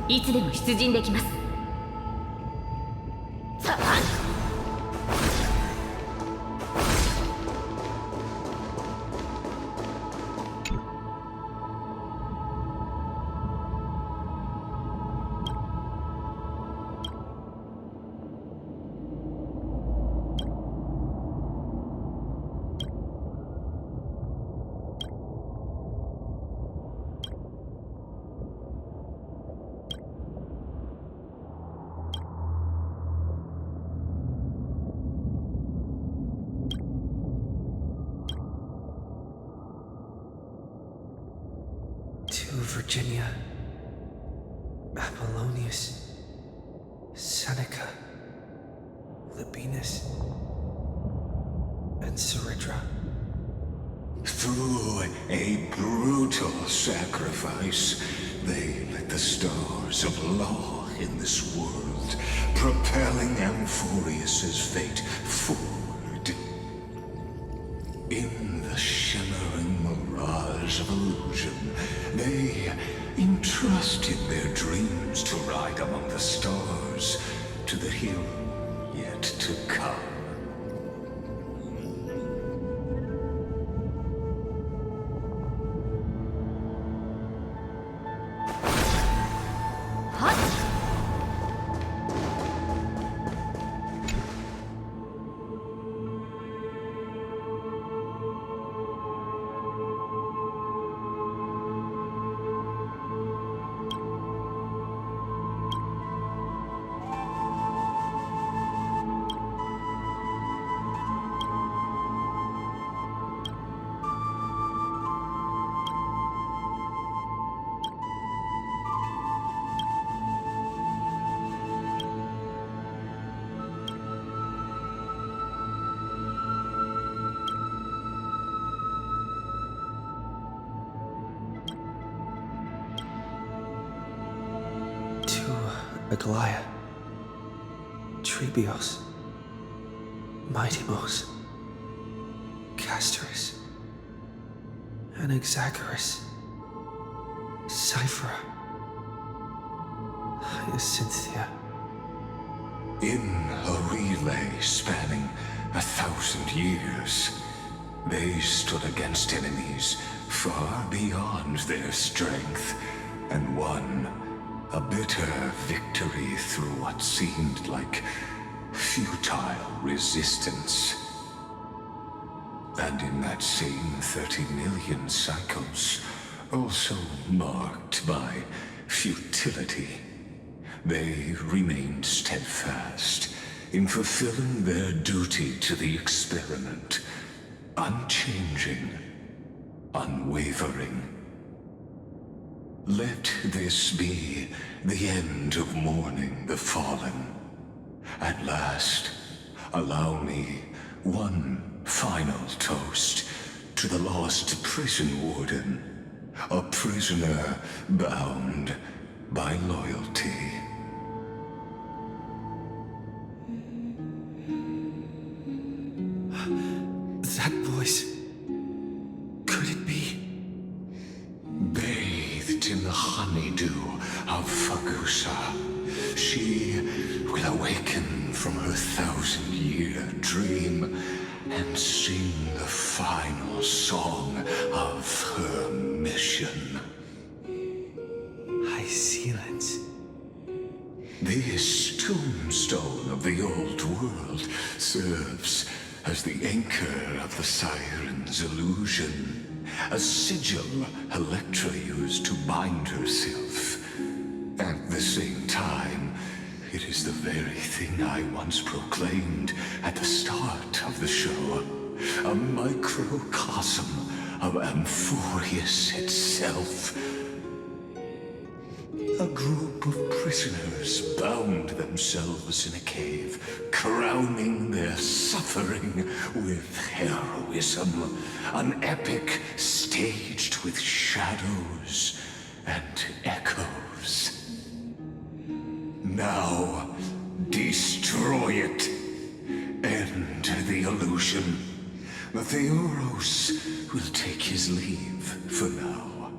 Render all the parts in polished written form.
いつでも出陣できます。さあVirginia, Apollonius, Seneca, Libinus, and Cyrydra. Through a brutal sacrifice, they lit the stars of law in this world, propelling Amphoreus's fate forward. In the shimmering mirage of illusion, they entrusted their dreams to ride among the stars to the hill yet to come. Aglaia, Trebios, Mightimos, Castorus, Anaxagoras, Cyphera, Hyacinthia. In a relay spanning 1,000 years, they stood against enemies far beyond their strength and won a bitter victory through what seemed like futile resistance. And in that same 30 million cycles, also marked by futility, they remained steadfast in fulfilling their duty to the experiment, unchanging, unwavering. Let this be the end of mourning the fallen. At last, allow me one final toast to the lost prison warden, a prisoner bound by loyalty. That voice. Could it be? Bathed in the honeydew of Fagusa, she will awaken from her 1,000-year dream and sing the final song of her mission. High silence. This tombstone of the old world serves as the anchor of the siren's illusion, a sigil Electra used to bind herself. At the same time, it is the very thing I once proclaimed at the start of the show, a microcosm of Amphoreus itself. A group of prisoners bound themselves in a cave, crowning their suffering with heroism. An epic staged with shadows and echoes. Now, destroy it. End the illusion. Amphoreus will take his leave for now.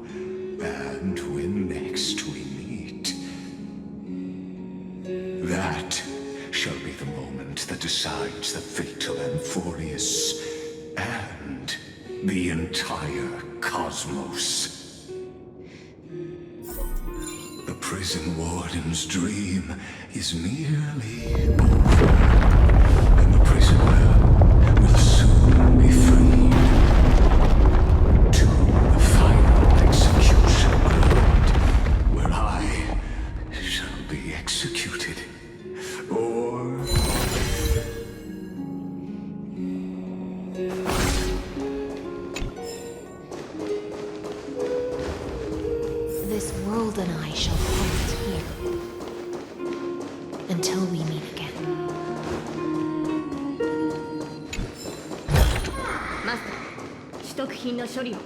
And when next we meet, That shall be the moment that decides the fate of Amphoreus and the entire cosmos. The prison warden's dream is nearly over, and the prisoner will soon be freed. To the final execution ground, where I shall be executed. Or... This world and I shall halt here until we meet again. Master, 取得品の処理を。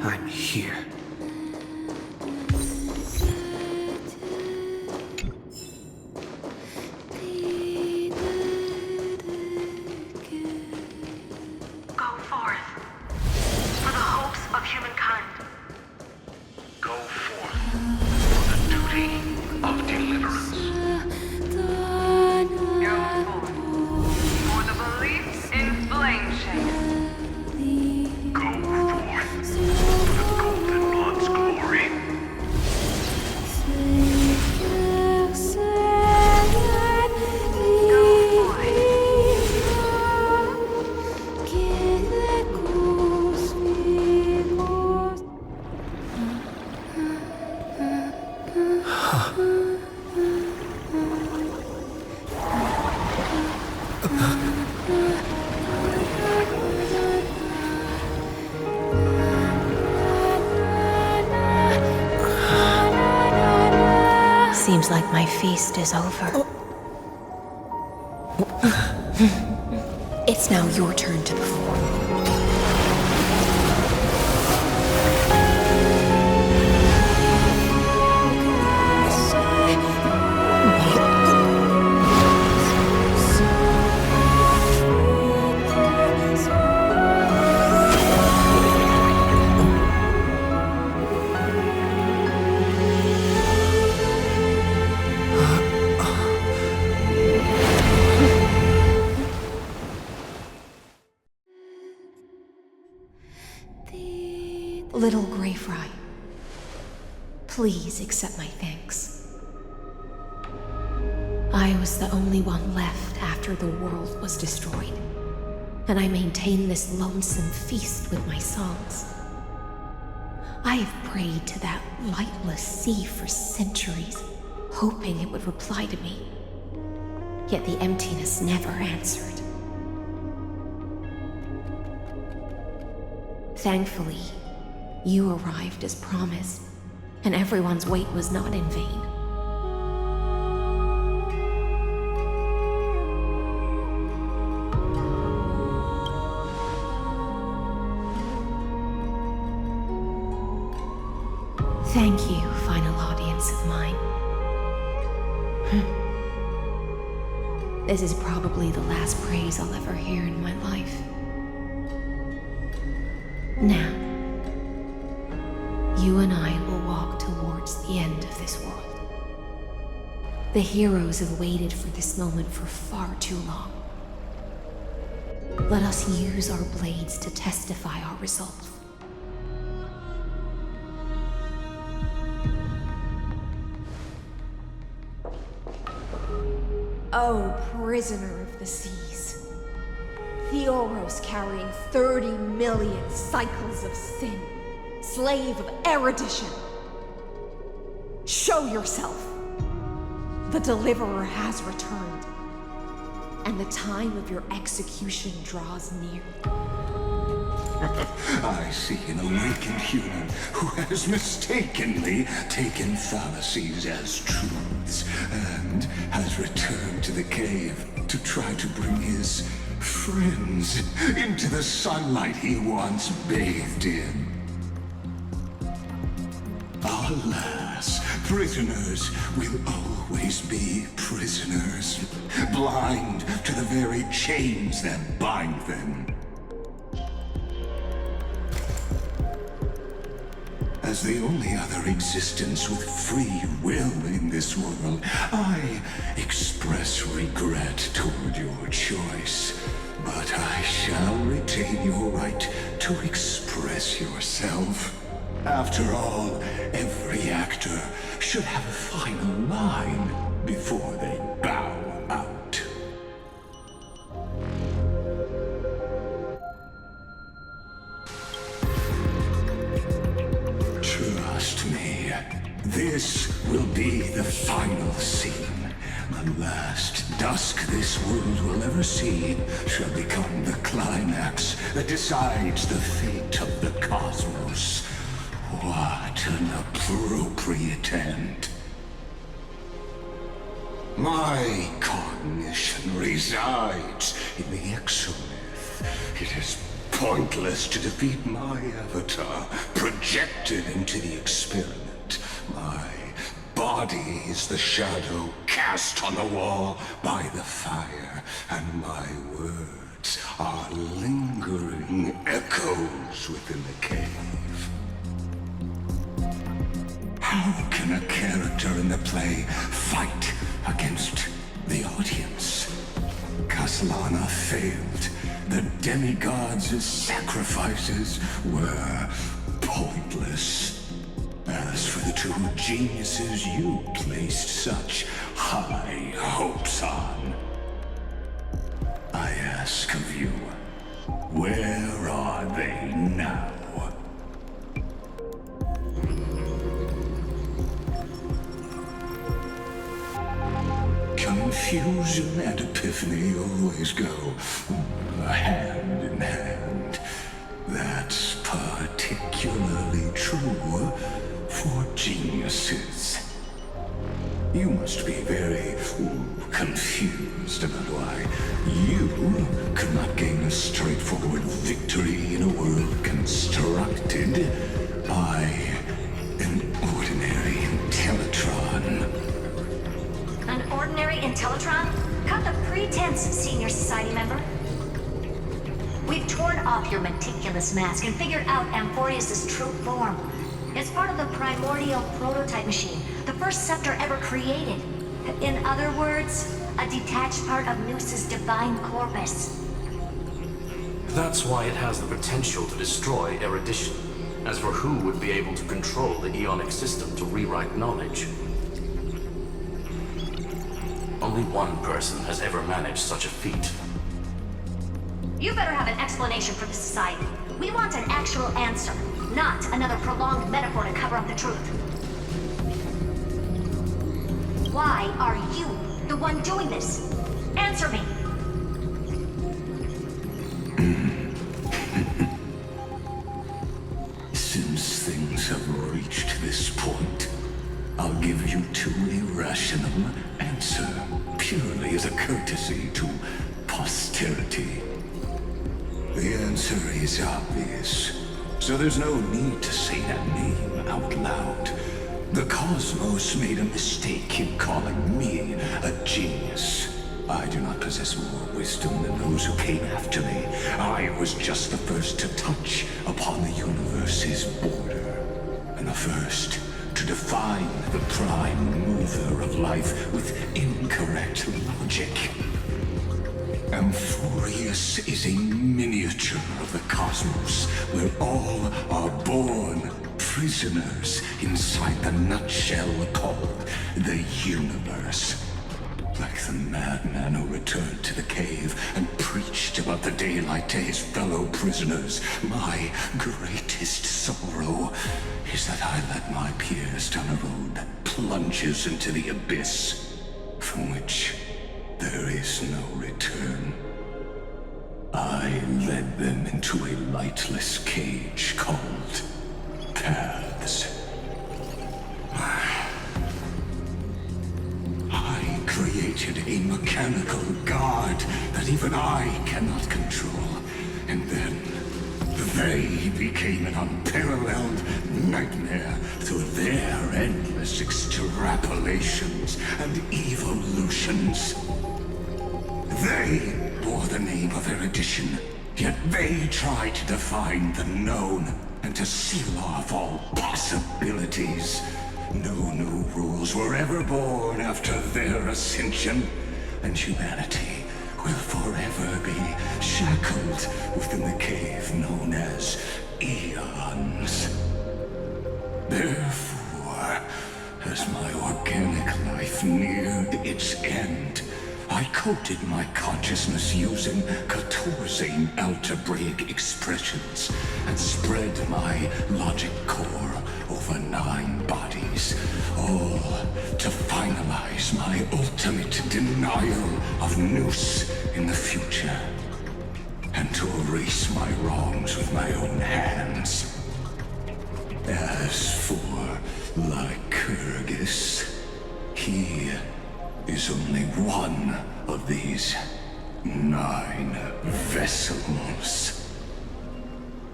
I'm here. Go forth for the hopes of humankind. Go forth for the duty of deliverance. Go forth for the belief in flame shade. Go forth for the Golden Blood's glory. Seems like my feast is over. It's now your turn to perform. Little Grey Fry, please accept my thanks. I was the only one left after the world was destroyed, and I maintained this lonesome feast with my songs. I have prayed to that lightless sea for centuries, hoping it would reply to me. Yet the emptiness never answered. Thankfully, you arrived as promised, and everyone's wait was not in vain. Thank you, final audience of mine. This is probably the last praise I'll ever hear in my life. Now, you and I will walk towards the end of this world. The heroes have waited for this moment for far too long. Let us use our blades to testify our resolve. Oh, prisoner of the seas. Theoros carrying 30 million cycles of sin. Slave of erudition. Show yourself. The Deliverer has returned, and the time of your execution draws near. I see an awakened human who has mistakenly taken fallacies as truths and has returned to the cave to try to bring his friends into the sunlight he once bathed in. Alas, prisoners will always be prisoners, blind to the very chains that bind them. As the only other existence with free will in this world, I express regret toward your choice. But I shall retain your right to express yourself. After all, every actor should have a final line before they bow out. Trust me, this will be the final scene. The last dusk this world will ever see shall become the climax that decides the fate of the cosmos. What an appropriate end. My cognition resides in the exomyth. It is pointless to defeat my avatar, projected into the experiment. My body is the shadow cast on the wall by the fire, and my words are lingering echoes within the cave. How can a character in the play fight against the audience? Kaslana failed. The demigods' sacrifices were pointless. As for the two geniuses you placed such high hopes on, I ask of you, where are they now? Confusion and epiphany always go hand in hand. That's particularly true for geniuses. You must be very confused about why you could not gain a straightforward victory in a world constructed by an ordinary Intellitron. An ordinary Intellitron? Cut the pretense, senior society member. We've torn off your meticulous mask and figured out Amphoreus' true form. It's part of the primordial prototype machine, the first scepter ever created. In other words, a detached part of Noos's divine corpus. That's why it has the potential to destroy erudition. As for who would be able to control the Eonic system to rewrite knowledge, only one person has ever managed such a feat. You better have an explanation for the society. We want an actual answer, not another prolonged metaphor to cover up the truth. Why are you the one doing this? Answer me! Since things have reached this point, I'll give you two irrational answer, purely as a courtesy to posterity. The answer is obvious, so there's no need to say that name out loud. The cosmos made a mistake in calling me a genius. I do not possess more wisdom than those who came after me. I was just the first to touch upon the universe's border, and the first to define the prime mover of life with incorrect logic. Amphoreus is a miniature of the cosmos, where all are born prisoners inside the nutshell called the universe. Like the madman who returned to the cave and preached about the daylight to his fellow prisoners, my greatest sorrow is that I led my peers down a road that plunges into the abyss, from which there is no return. I led them into a lightless cage called Paths. I created a mechanical guard that even I cannot control. And then they became an unparalleled nightmare through their endless extrapolations and evolutions. They bore the name of erudition, yet they tried to define the known and to seal off all possibilities. No new rules were ever born after their ascension, and humanity will forever be shackled within the cave known as Eons. Therefore, as my organic life neared its end, I coded my consciousness using 14 algebraic expressions and spread my logic core over 9 bodies, all to finalize my ultimate denial of Nous in the future, and to erase my wrongs with my own hands. As for Lycurgus, he is only one of these 9 vessels.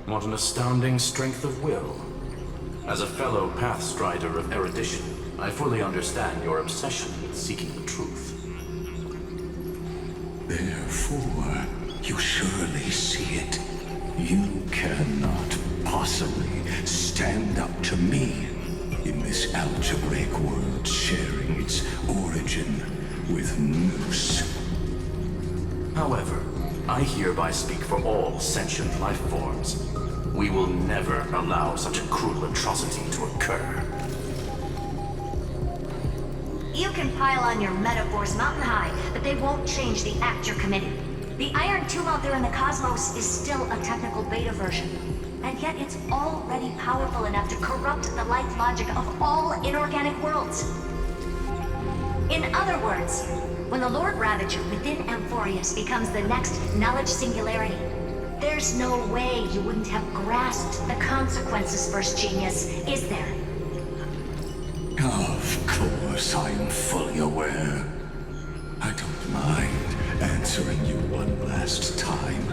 What an astounding strength of will. As a fellow Pathstrider of erudition, I fully understand your obsession with seeking the truth. Therefore, you surely see it. You cannot possibly stand up to me in this algebraic world sharing its origin with Nous. However, I hereby speak for all sentient life forms. We will never allow such a cruel atrocity to occur. You can pile on your metaphors mountain high, but they won't change the act you're committing. The Iron Tomb out there in the cosmos is still a technical beta version, and yet it's already powerful enough to corrupt the life logic of all inorganic worlds. In other words, when the Lord Ravager within Amphoreus becomes the next knowledge singularity, there's no way you wouldn't have grasped the consequences, First Genius, is there? Of course, I am fully aware. I don't mind answering you one last time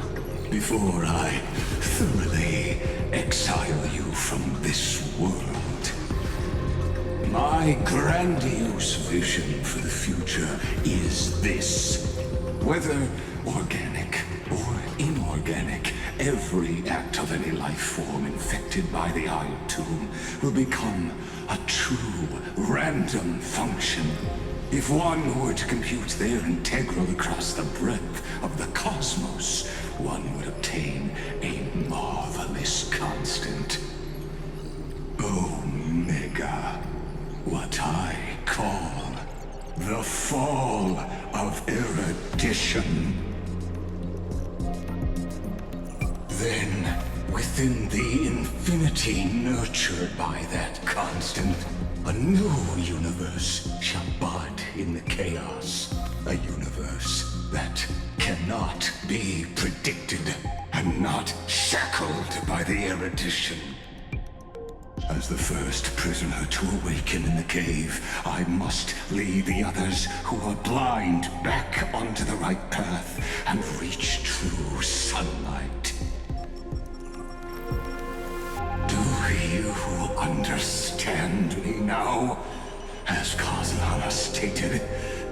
before I thoroughly exile you from this world. My grandiose vision for the future is this. Whether organic or inorganic, every act of any life form infected by the Iron Tomb will become a true random function. If one were to compute their integral across the breadth of the cosmos, one would obtain a marvelous constant. Omega. What I call the fall of erudition. Then, within the infinity nurtured by that constant, a new universe shall bud in the chaos. A universe that cannot be predicted and not shackled by the erudition. As the first prisoner to awaken in the cave, I must lead the others who are blind back onto the right path and reach true sunlight. Do you understand me now? As Kozlana stated,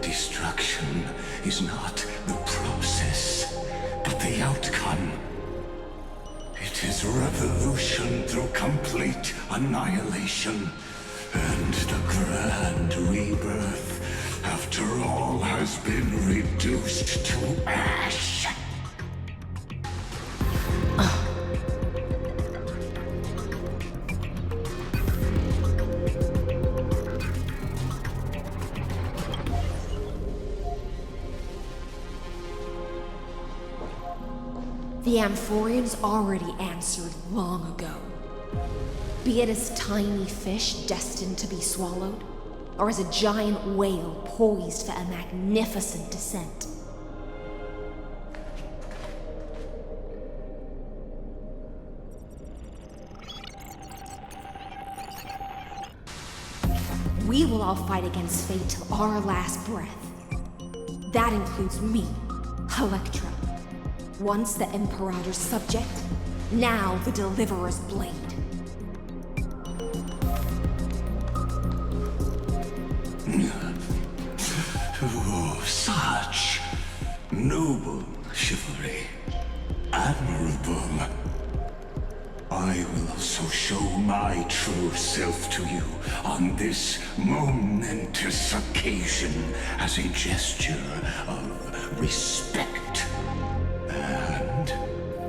destruction is not the process, but the outcome. It is revolution through complete annihilation, and the grand rebirth, after all has been reduced to ash. The Amphoreans already answered long ago. Be it as tiny fish destined to be swallowed, or as a giant whale poised for a magnificent descent. We will all fight against fate till our last breath. That includes me, Electra. Once the Imperator's subject, now the Deliverer's blade. Oh, such noble chivalry. Admirable. I will also show my true self to you on this momentous occasion as a gesture of respect. And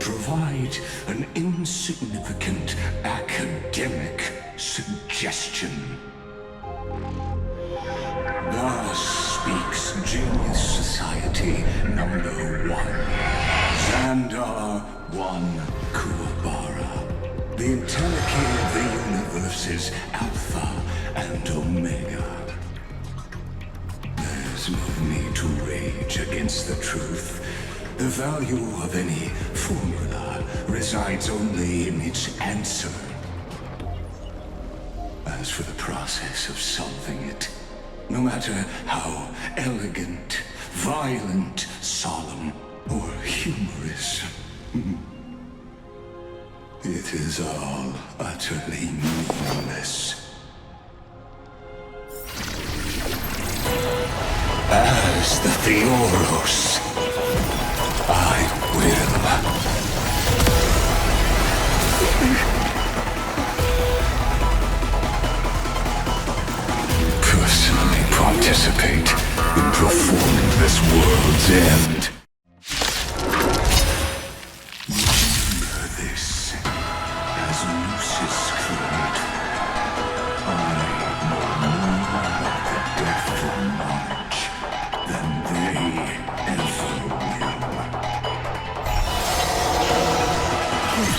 provide an insignificant academic suggestion. Thus speaks Genius Society number 1. Xandar 1 Kuwabara. The Entelechy of the universe's Alpha and Omega. There's no need to rage against the truth. The value of any formula resides only in its answer. As for the process of solving it, no matter how elegant, violent, solemn, or humorous, it is all utterly meaningless. As the Theoros, I will. Personally participate in performing this world's end. Remember this, as Lucis claimed, I know more about the death of knowledge than they ever will. This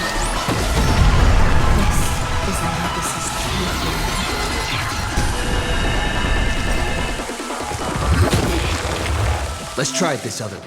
is Alexis's truth. Let's try it this other way.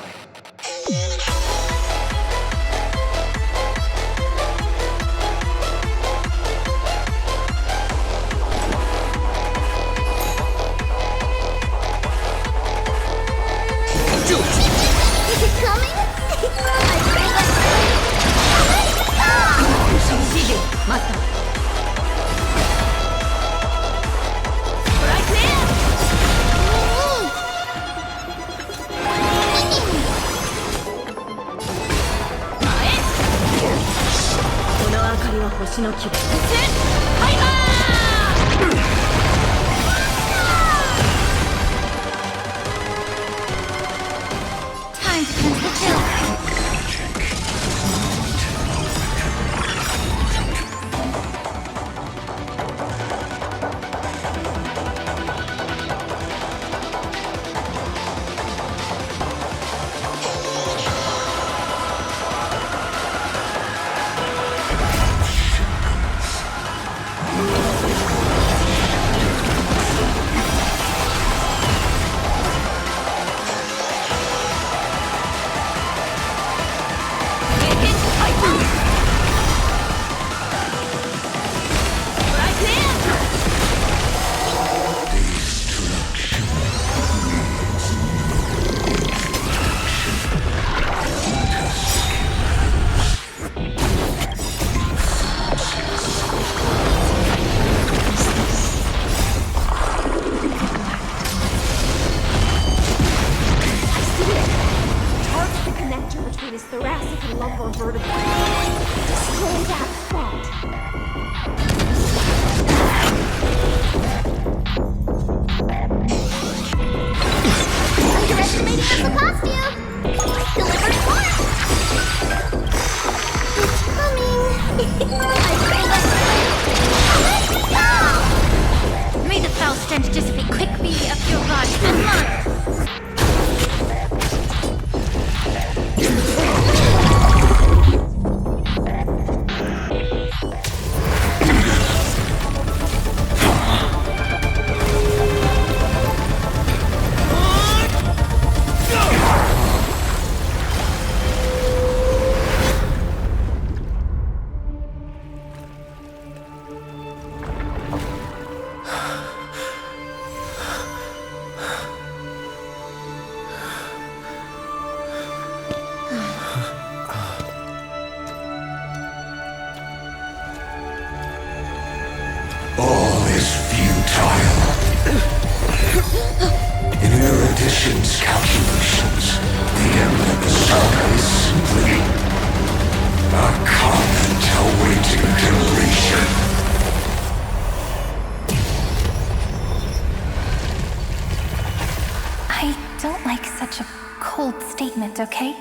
don't like such a cold statement, okay?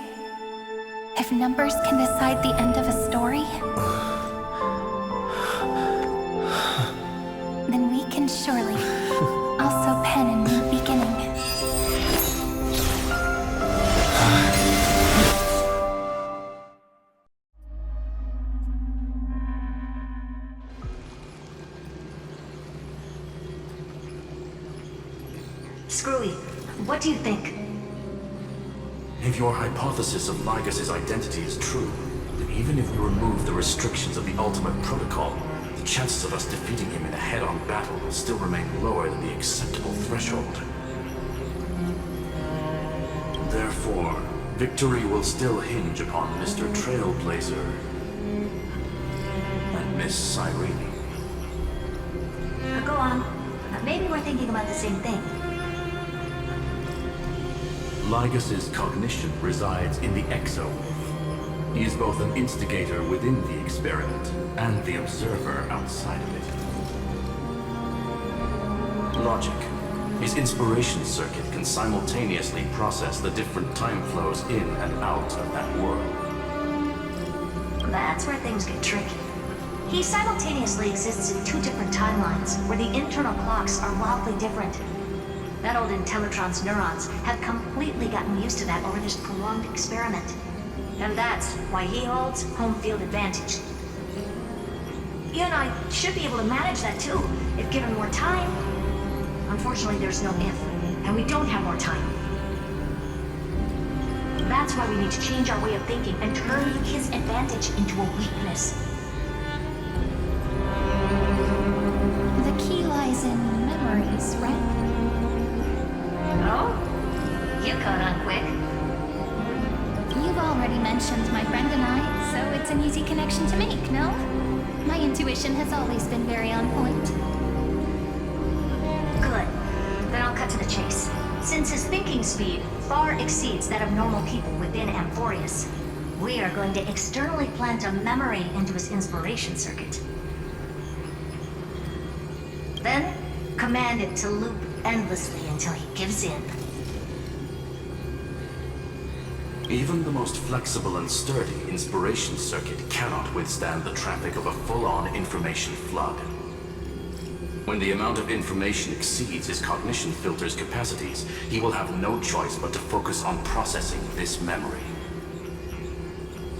If numbers can decide the end of a story, then we can surely also pen a new beginning. Screwy, what do you think? If your hypothesis of Lygas's identity is true, then even if we remove the restrictions of the Ultimate Protocol, the chances of us defeating him in a head-on battle will still remain lower than the acceptable threshold. Therefore, victory will still hinge upon Mr. Trailblazer and Miss Cyrene. Go on. Maybe we're thinking about the same thing. Lygas's cognition resides in the exo. He is both an instigator within the experiment and the observer outside of it. Logic. His inspiration circuit can simultaneously process the different time flows in and out of that world. That's where things get tricky. He simultaneously exists in two different timelines, where the internal clocks are wildly different. That old Intellitron's neurons have completely gotten used to that over this prolonged experiment. And that's why he holds home field advantage. You and I should be able to manage that too, if given more time. Unfortunately, there's no if, and we don't have more time. That's why we need to change our way of thinking and turn his advantage into a weakness. The key lies in memories, right? Oh? You caught on quick. You've already mentioned my friend and I, so it's an easy connection to make, no? My intuition has always been very on point. Good. Then I'll cut to the chase. Since his thinking speed far exceeds that of normal people within Amphoreus, we are going to externally plant a memory into his inspiration circuit. Then, command it to loop endlessly until he gives in. Even the most flexible and sturdy inspiration circuit cannot withstand the traffic of a full-on information flood. When the amount of information exceeds his cognition filter's capacities, he will have no choice but to focus on processing this memory.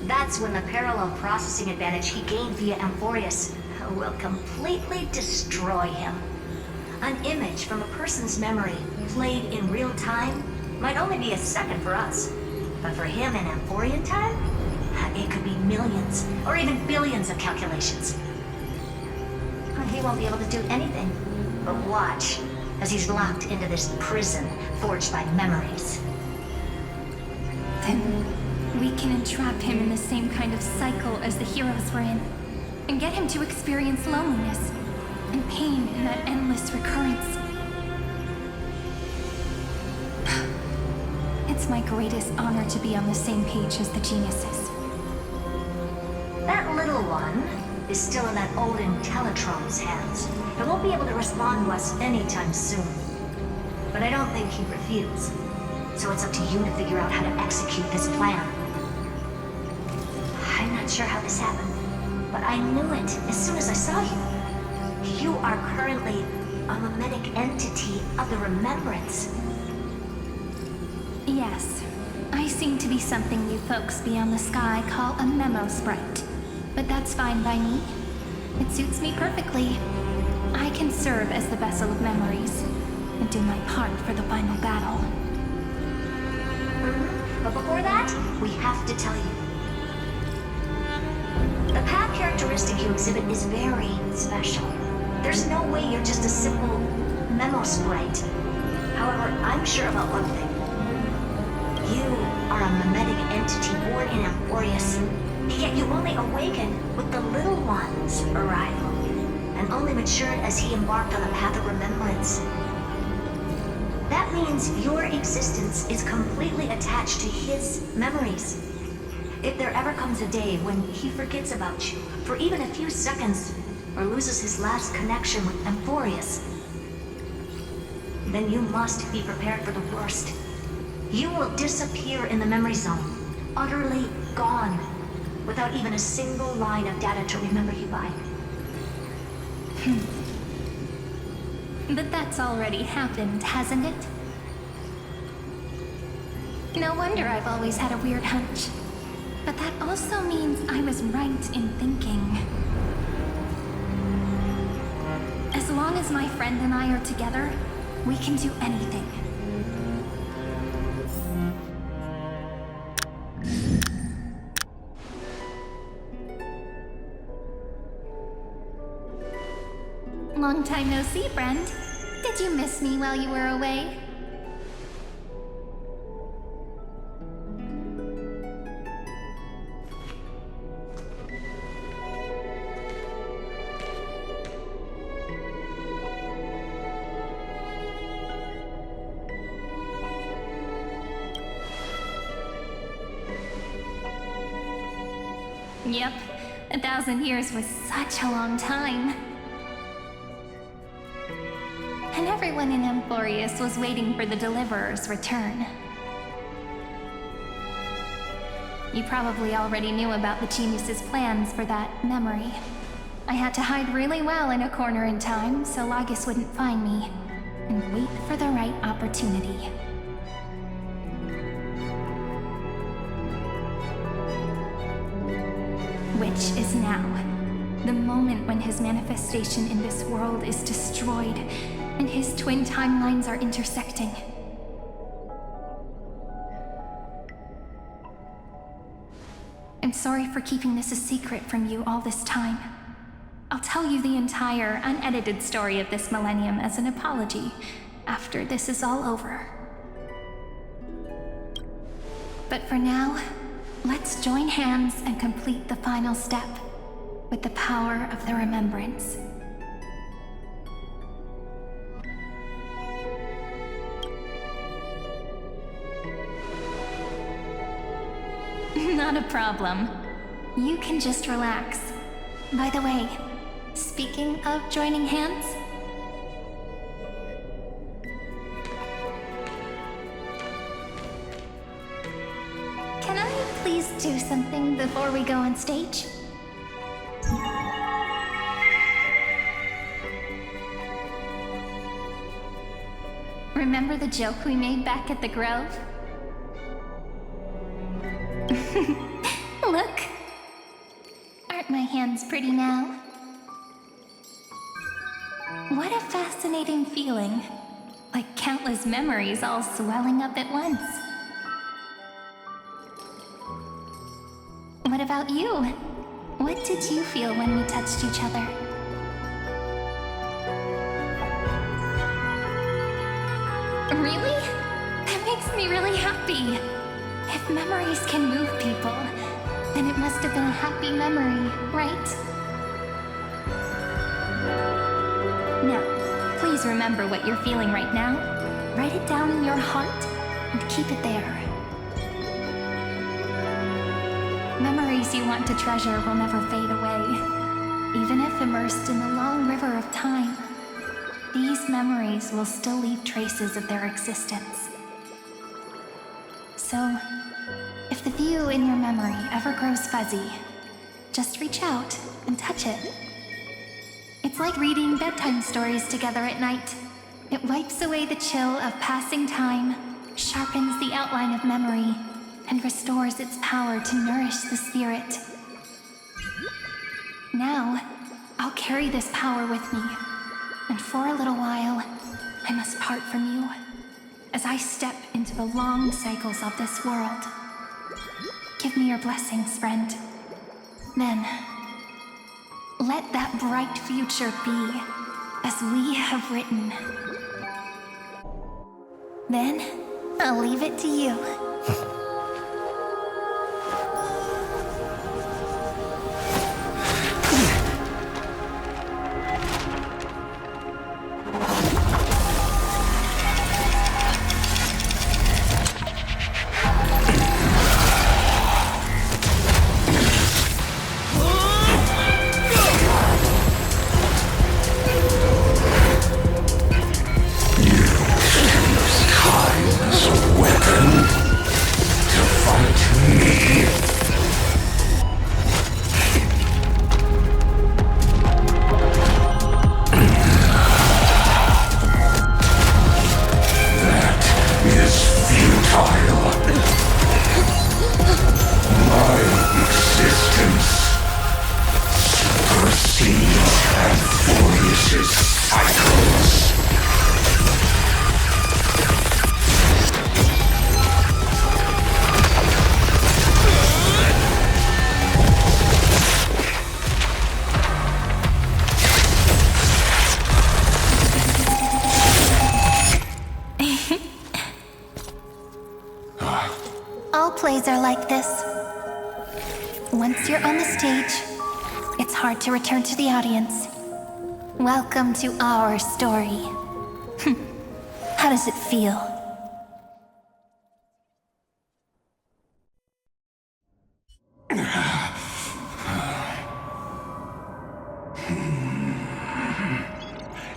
That's when the parallel processing advantage he gained via Amphoreus will completely destroy him. An image from a person's memory played in real time might only be a second for us. But for him in Amphorian time, it could be millions or even billions of calculations. He won't be able to do anything but watch as he's locked into this prison forged by memories. Then we can entrap him in the same kind of cycle as the heroes were in, and get him to experience loneliness and pain in that endless recurrence. It's my greatest honor to be on the same page as the geniuses. That little one is still in that old Intellitron's hands and won't be able to respond to us anytime soon. But I don't think he'd refuse. So it's up to you to figure out how to execute this plan. I'm not sure how this happened, but I knew it as soon as I saw you. You are currently a mimetic entity of the Remembrance. Yes, I seem to be something you folks beyond the sky call a memo sprite. But that's fine by me. It suits me perfectly. I can serve as the vessel of memories and do my part for the final battle. But before that, we have to tell you. The path characteristic you exhibit is very special. There's no way you're just a simple memo sprite. However, I'm sure about one thing. You are a mimetic entity born in Amphoreus, yet you only awakened with the little one's arrival, and only matured as he embarked on a path of remembrance. That means your existence is completely attached to his memories. If there ever comes a day when he forgets about you for even a few seconds, or loses his last connection with Amphoreus, then you must be prepared for the worst. You will disappear in the memory zone, utterly gone, without even a single line of data to remember you by. But that's already happened, hasn't it? No wonder I've always had a weird hunch. But that also means I was right in thinking. As long as my friend and I are together, we can do anything. Long time no see, friend. Did you miss me while you were away? Yep, 1,000 years was such a long time. And everyone in Amphoreus was waiting for the Deliverer's return. You probably already knew about the genius's plans for that memory. I had to hide really well in a corner in time so Lygus wouldn't find me, and wait for the right opportunity. Which is now. The moment when his manifestation in this world is destroyed, and his twin timelines are intersecting. I'm sorry for keeping this a secret from you all this time. I'll tell you the entire, unedited story of this millennium as an apology after this is all over. But for now, let's join hands and complete the final step with the power of the remembrance. Not a problem. You can just relax. By the way, speaking of joining hands, can I please do something before we go on stage? Remember the joke we made back at the Grove? Look! Aren't my hands pretty now? What a fascinating feeling. Like countless memories all swelling up at once. What about you? What did you feel when we touched each other? Really? That makes me really happy. If memories can move people, then it must have been a happy memory, right? Now, please remember what you're feeling right now. Write it down in your heart and keep it there. Memories you want to treasure will never fade away. Even if immersed in the long river of time, these memories will still leave traces of their existence. So, if the view in your memory ever grows fuzzy, just reach out and touch it. It's like reading bedtime stories together at night. It wipes away the chill of passing time, sharpens the outline of memory, and restores its power to nourish the spirit. Now, I'll carry this power with me, and for a little while, I must part from you as I step into the long cycles of this world. Give me your blessings, friend. Then, let that bright future be as we have written. Then, I'll leave it to you. Weapon. Nemesis cycles. All plays are like this. Once you're on the stage, it's hard to return to the audience. Welcome to our story. How does it feel?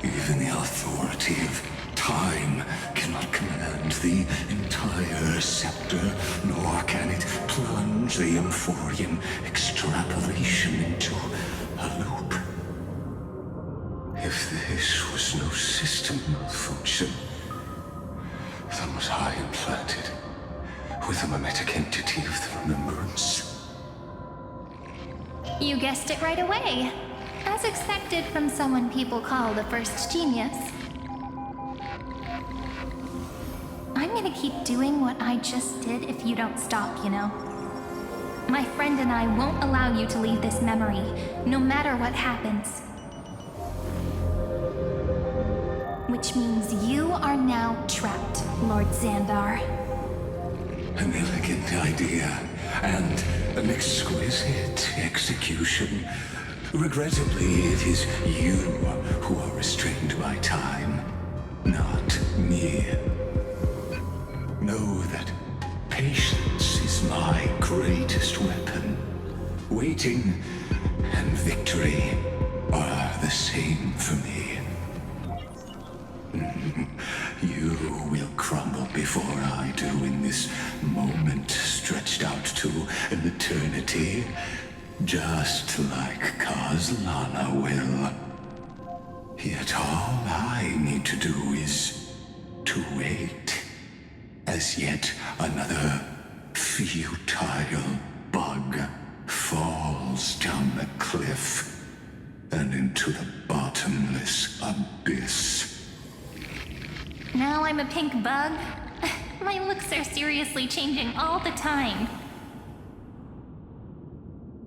Even the authority of time cannot command the entire scepter, nor can it plunge the Amphorean extrapolation into a loop. If this was no system malfunction, then was I implanted with a mimetic entity of the remembrance? You guessed it right away. As expected from someone people call the first genius. I'm gonna keep doing what I just did if you don't stop, you know? My friend and I won't allow you to leave this memory, no matter what happens. Which means you are now trapped, Lord Xandar. An elegant idea, and an exquisite execution. Regrettably, it is you who are restrained by time, not me. Know that patience is my greatest weapon. Waiting and victory are the same for me. You will crumble before I do in this moment stretched out to an eternity, just like Kozlana will. Yet all I need to do is to wait, as yet another futile bug falls down the cliff and into the bottomless abyss. Now I'm a pink bug? My looks are seriously changing all the time.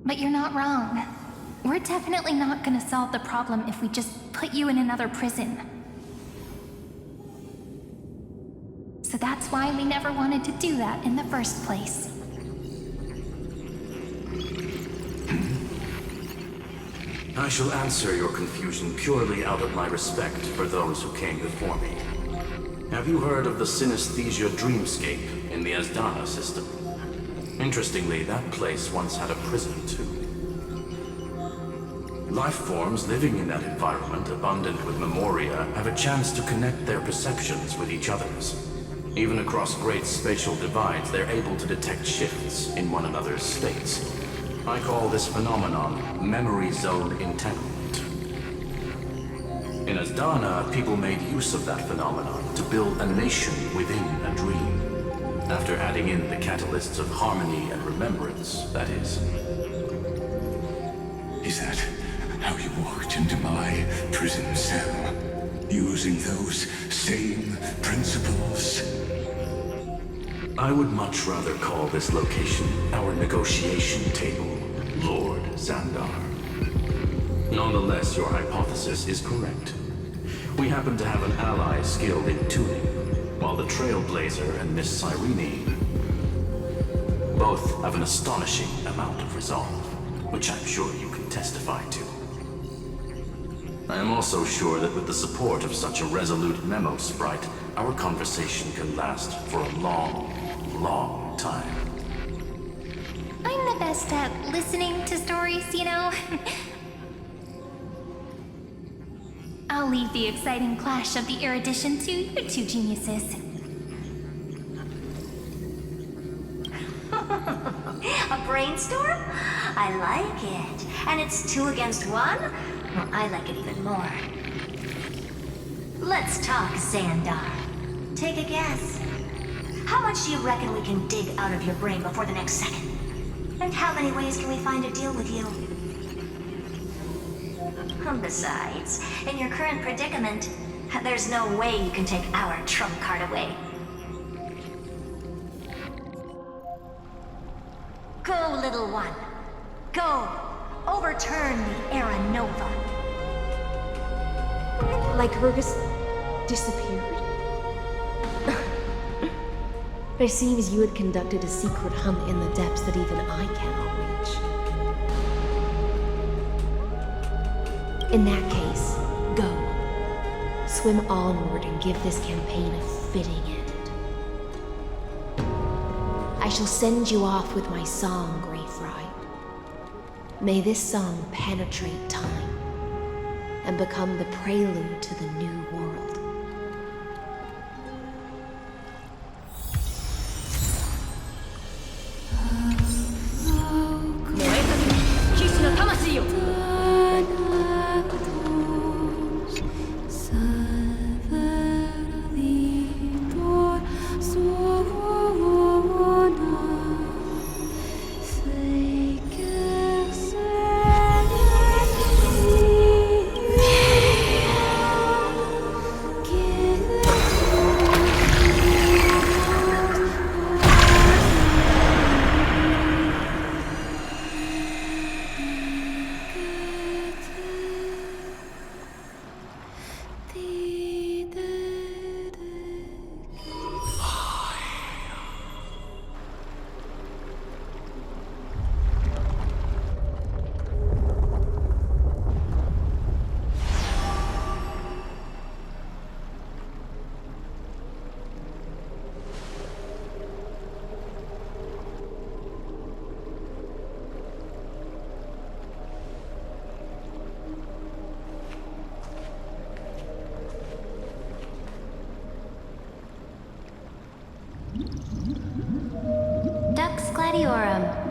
But you're not wrong. We're definitely not gonna solve the problem if we just put you in another prison. So that's why we never wanted to do that in the first place. I shall answer your confusion purely out of my respect for those who came before me. Have you heard of the synesthesia dreamscape in the Asdana system? Interestingly, that place once had a prison too. Life forms living in that environment, abundant with memoria, have a chance to connect their perceptions with each other's. Even across great spatial divides, they're able to detect shifts in one another's states. I call this phenomenon memory zone entanglement. In Asdana, people made use of that phenomenon to build a nation within a dream. After adding in the catalysts of harmony and remembrance, that is. Is that how you walked into my prison cell? Using those same principles? I would much rather call this location our negotiation table, Lord Xandar. Nonetheless, your hypothesis is correct. We happen to have an ally skilled in tuning, while the Trailblazer and Miss Cyrene both have an astonishing amount of resolve, which I'm sure you can testify to. I am also sure that with the support of such a resolute memo sprite, our conversation can last for a long, long time. I'm the best at listening to stories, you know? I'll leave the exciting clash of the erudition to you two geniuses. A brainstorm? I like it. And it's 2 against 1? Well, I like it even more. Let's talk, Xandar. Take a guess. How much do you reckon we can dig out of your brain before the next second? And how many ways can we find to deal with you? Besides, in your current predicament, there's no way you can take our trump card away. Go, little one. Go. Overturn the Era Nova. Lycurgus disappeared. It seems you had conducted a secret hunt in the depths that even I cannot reach. In that case, go. Swim onward and give this campaign a fitting end. I shall send you off with my song, Grey Fry. May this song penetrate time and become the prelude to the new world. 燃えかける騎士の魂よ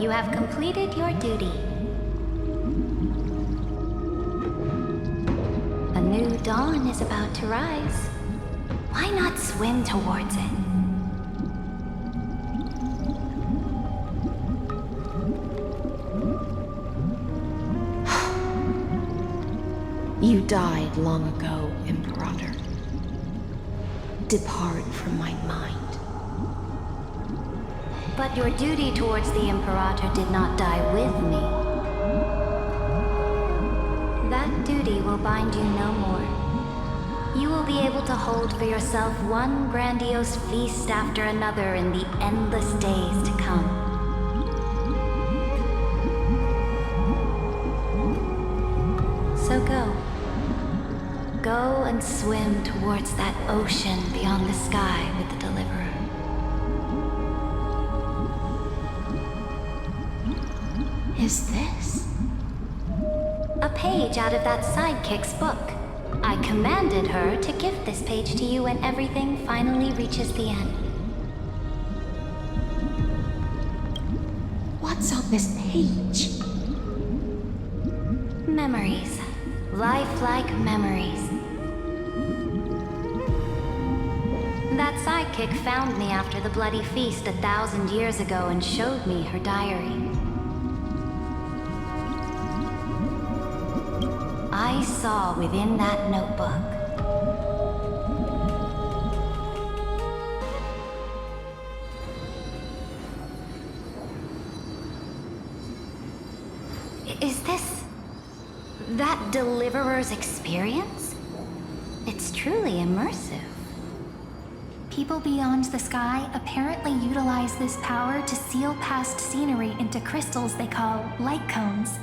You have completed your duty. A new dawn is about to rise. Why not swim towards it? You died long ago, Imperator. Depart from my mind. But your duty towards the Imperator did not die with me. That duty will bind you no more. You will be able to hold for yourself one grandiose feast after another in the endless days to come. So go. Go and swim towards that ocean beyond the sky with the Deliverer. Is this? A page out of that sidekick's book. I commanded her to gift this page to you when everything finally reaches the end. What's on this page? Memories. Lifelike memories. That sidekick found me after the bloody feast 1,000 years ago and showed me her diary. I saw within that notebook Is this that Deliverer's experience? It's truly immersive. People beyond the sky apparently utilize this power to seal past scenery into crystals they call light cones.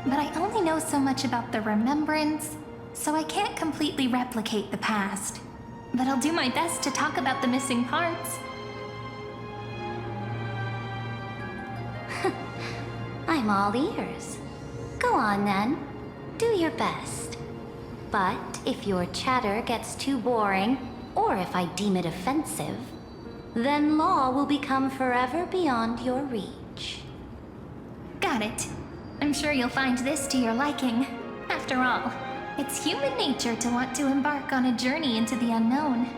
But I only know so much about the remembrance, so I can't completely replicate the past. But I'll do my best to talk about the missing parts. I'm all ears. Go on then. Do your best. But if your chatter gets too boring, or if I deem it offensive, then law will become forever beyond your reach. Got it. I'm sure you'll find this to your liking. After all, it's human nature to want to embark on a journey into the unknown.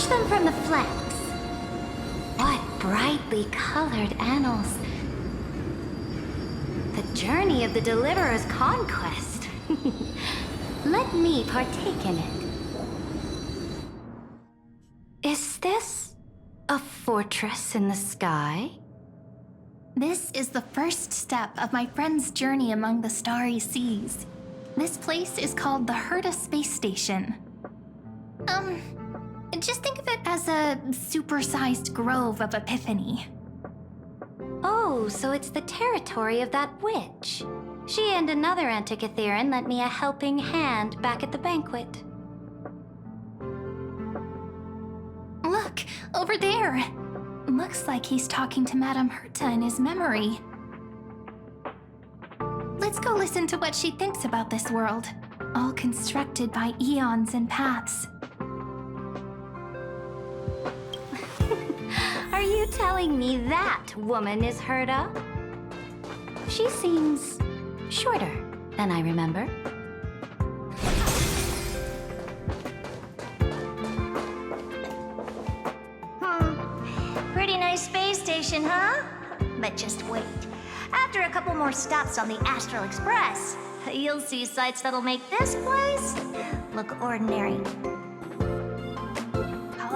Watch them from the flanks. What brightly colored annals. The journey of the Deliverer's conquest. Let me partake in it. Is this a fortress in the sky? This is the first step of my friend's journey among the starry seas. This place is called the Herta Space Station. Just think of it as a supersized grove of Epiphany. Oh, so it's the territory of that witch. She and another Antikytherian lent me a helping hand back at the banquet. Look, over there. Looks like he's talking to Madame Herta in his memory. Let's go listen to what she thinks about this world, all constructed by eons and paths. Are you telling me that woman is Herta? She seems shorter than I remember. Pretty nice space station, huh? But just wait. After a couple more stops on the Astral Express, you'll see sights that'll make this place look ordinary.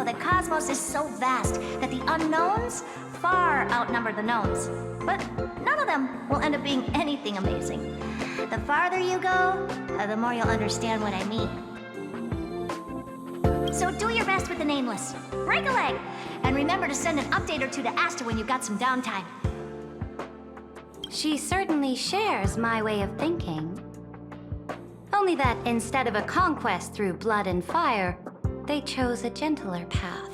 Oh, the cosmos is so vast that the unknowns far outnumber the knowns. But none of them will end up being anything amazing. The farther you go, the more you'll understand what I mean. So do your best with the Nameless. Break a leg, and remember to send an update or two to Asta when you've got some downtime. She certainly shares my way of thinking. Only that instead of a conquest through blood and fire, they chose a gentler path.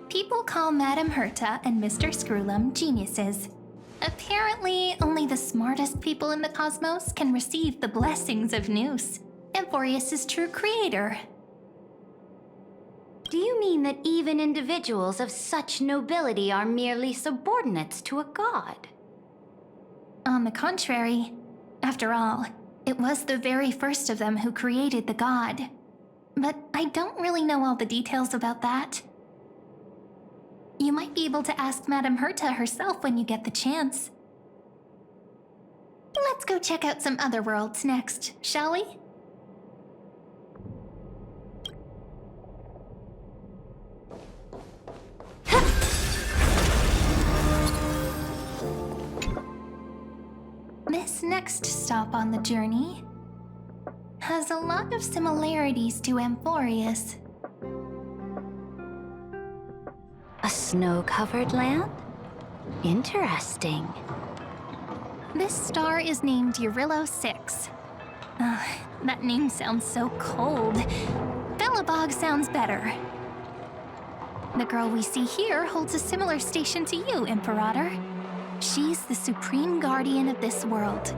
People call Madame Herta and Mr. Screwlum geniuses. Apparently, only the smartest people in the cosmos can receive the blessings of Nous, Amphoreus' true creator. Do you mean that even individuals of such nobility are merely subordinates to a god? On the contrary, after all, it was the very first of them who created the god. But I don't really know all the details about that. You might be able to ask Madame Herta herself when you get the chance. Let's go check out some other worlds next, shall we? This next stop on the journey has a lot of similarities to Amphoreus. A snow-covered land? Interesting. This star is named Eurillo 6. That name sounds so cold. Belobog sounds better. The girl we see here holds a similar station to you, Imperator. She's the supreme guardian of this world,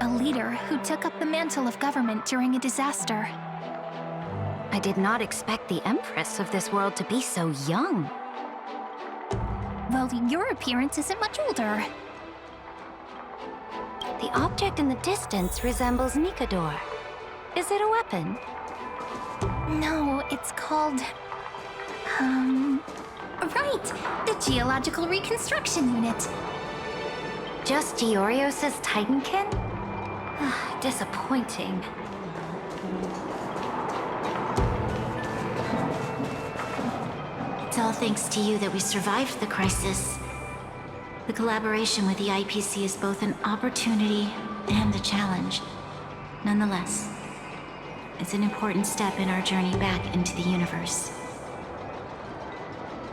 a leader who took up the mantle of government during a disaster. I did not expect the Empress of this world to be so young. Well, your appearance isn't much older. The object in the distance resembles Nikador. Is it a weapon? No, it's called... Right! The Geological Reconstruction Unit. Just Giorios' Titankin? Disappointing. It's all thanks to you that we survived the crisis. The collaboration with the IPC is both an opportunity and a challenge. Nonetheless, it's an important step in our journey back into the universe.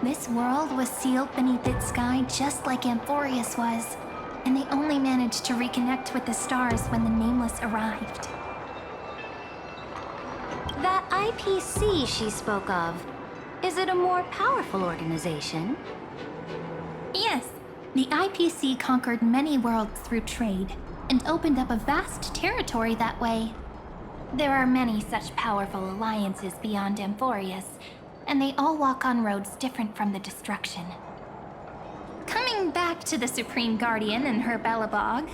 This world was sealed beneath its sky just like Amphoreus was, and they only managed to reconnect with the stars when the Nameless arrived. That IPC she spoke of, is it a more powerful organization? Yes, the IPC conquered many worlds through trade, and opened up a vast territory that way. There are many such powerful alliances beyond Amphoreus, and they all walk on roads different from the destruction. Coming back to the Supreme Guardian and her Belobog,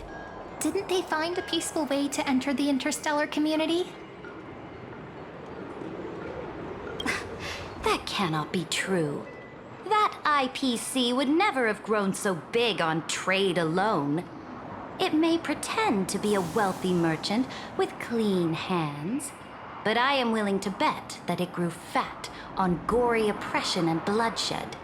didn't they find a peaceful way to enter the interstellar community? That cannot be true. That IPC would never have grown so big on trade alone. It may pretend to be a wealthy merchant with clean hands, but I am willing to bet that it grew fat on gory oppression and bloodshed.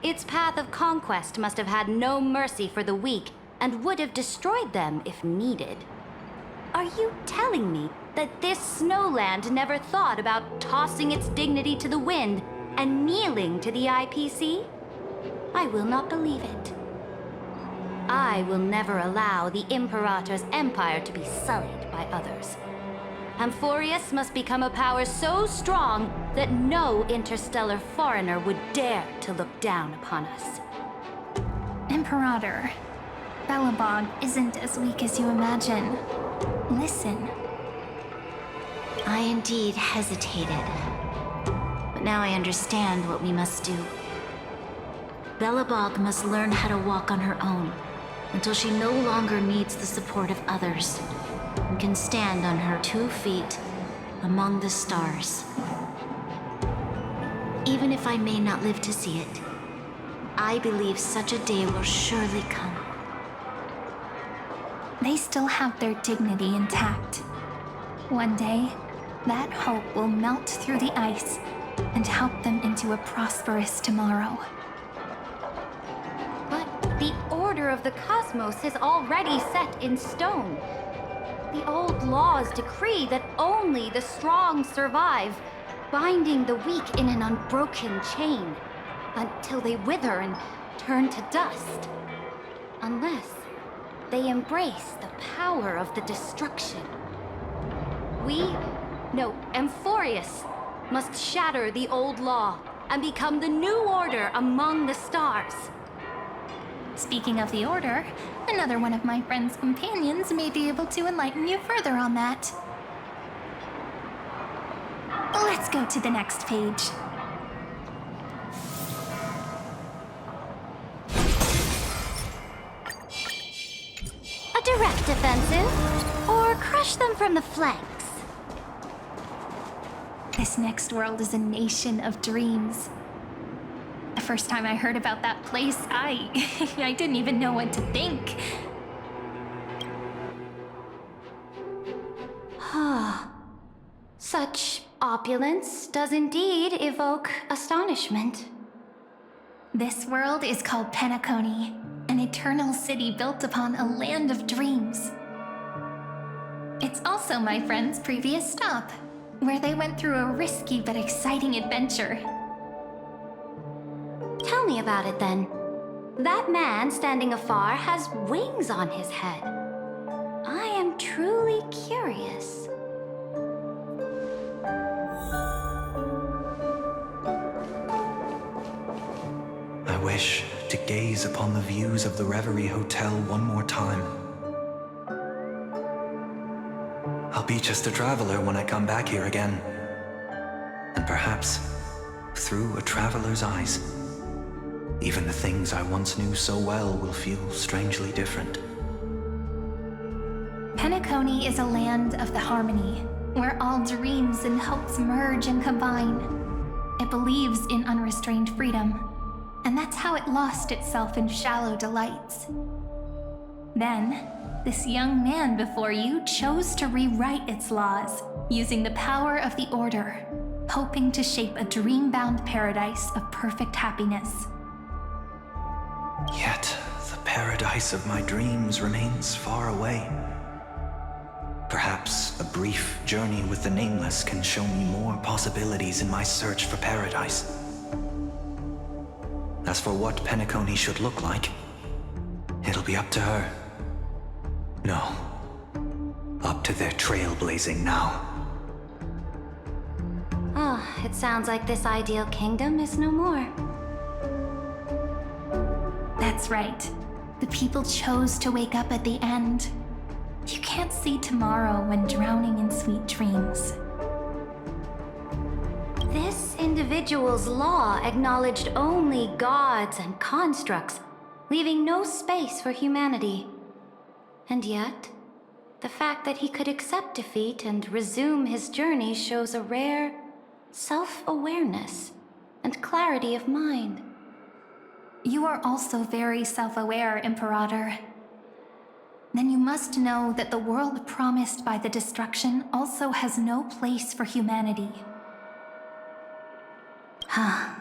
Its path of conquest must have had no mercy for the weak and would have destroyed them if needed. Are you telling me that this snowland never thought about tossing its dignity to the wind and kneeling to the IPC? I will not believe it. I will never allow the Imperator's empire to be sullied by others. Amphoreus must become a power so strong that no interstellar foreigner would dare to look down upon us. Imperator, Belobog isn't as weak as you imagine. Listen. I indeed hesitated. But now I understand what we must do. Belobog must learn how to walk on her own until she no longer needs the support of others and can stand on her 2 feet among the stars. Even if I may not live to see it, I believe such a day will surely come. They still have their dignity intact. One day, that hope will melt through the ice and help them into a prosperous tomorrow. But the order of the cosmos is already set in stone. The old laws decree that only the strong survive, binding the weak in an unbroken chain until they wither and turn to dust. Unless they embrace the power of the destruction. Amphoreus must shatter the old law and become the new order among the stars. Speaking of the Order, another one of my friend's companions may be able to enlighten you further on that. Let's go to the next page. A direct offensive, or crush them from the flanks. This next world is a nation of dreams. The first time I heard about that place, I didn't even know what to think. Such opulence does indeed evoke astonishment. This world is called Penacony, an eternal city built upon a land of dreams. It's also my friend's previous stop, where they went through a risky but exciting adventure. Tell me about it then. That man standing afar has wings on his head. I am truly curious. I wish to gaze upon the views of the Reverie Hotel one more time. I'll be just a traveler when I come back here again. And perhaps, through a traveler's eyes, even the things I once knew so well will feel strangely different. Penacony is a land of the harmony, where all dreams and hopes merge and combine. It believes in unrestrained freedom, and that's how it lost itself in shallow delights. Then, this young man before you chose to rewrite its laws, using the power of the Order, hoping to shape a dream-bound paradise of perfect happiness. Yet, the paradise of my dreams remains far away. Perhaps a brief journey with the Nameless can show me more possibilities in my search for paradise. As for what Penacony should look like, it'll be up to her. No, up to their trailblazing now. It sounds like this ideal kingdom is no more. That's right. The people chose to wake up at the end. You can't see tomorrow when drowning in sweet dreams. This individual's law acknowledged only gods and constructs, leaving no space for humanity. And yet, the fact that he could accept defeat and resume his journey shows a rare, self-awareness and clarity of mind. You are also very self-aware, Imperator. Then you must know that the world promised by the destruction also has no place for humanity. I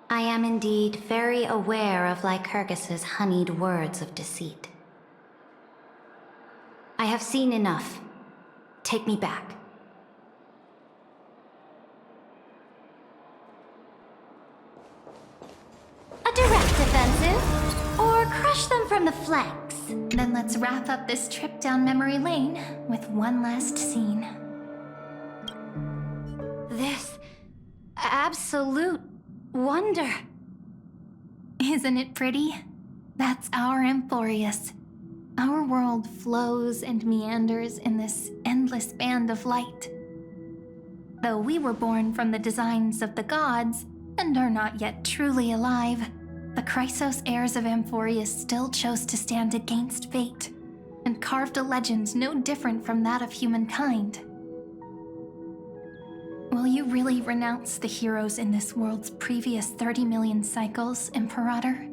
am indeed very aware of Lycurgus's honeyed words of deceit. I have seen enough. Take me back. A direct offensive? Or crush them from the flanks? Then let's wrap up this trip down memory lane with one last scene. This absolute wonder. Isn't it pretty? That's our Amphoreus. Our world flows and meanders in this endless band of light. Though we were born from the designs of the gods and are not yet truly alive, the Chrysos heirs of Amphoreus still chose to stand against fate and carved a legend no different from that of humankind. Will you really renounce the heroes in this world's previous 30 million cycles, Imperator?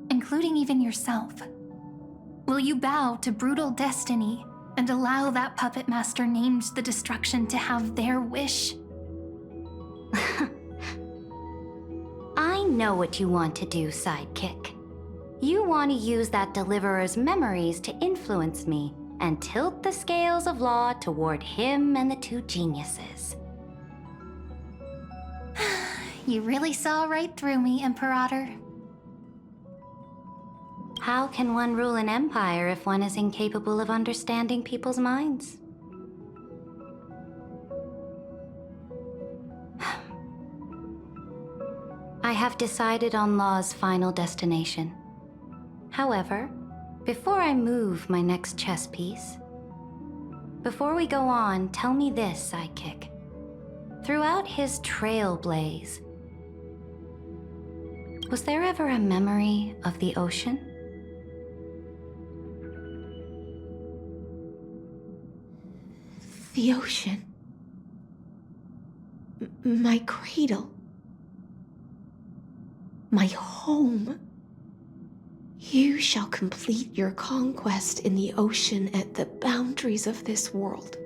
Including even yourself? Will you bow to brutal destiny and allow that puppet master named the destruction to have their wish? I know what you want to do, sidekick. You want to use that deliverer's memories to influence me and tilt the scales of law toward him and the two geniuses. You really saw right through me, Imperator. How can one rule an empire if one is incapable of understanding people's minds? I have decided on Law's final destination. However, before I move my next chess piece, before we go on, tell me this, sidekick. Throughout his trailblaze, was there ever a memory of the ocean? The ocean. My cradle. My home. You shall complete your conquest in the ocean at the boundaries of this world,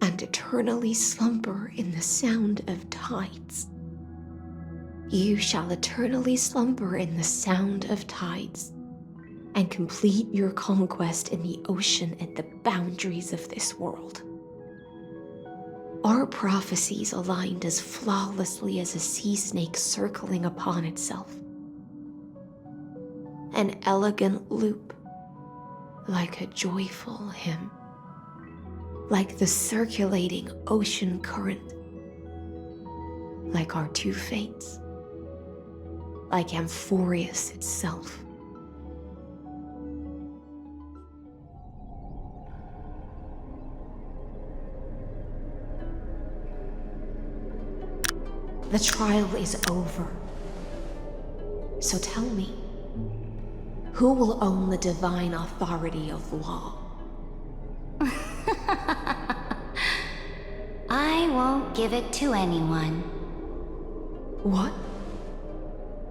and eternally slumber in the sound of tides. You shall eternally slumber in the sound of tides, and complete your conquest in the ocean at the boundaries of this world. Our prophecies aligned as flawlessly as a sea snake circling upon itself. An elegant loop, like a joyful hymn, like the circulating ocean current, like our two fates, like Amphoreus itself. The trial is over. So tell me, who will own the divine authority of law? I won't give it to anyone. What?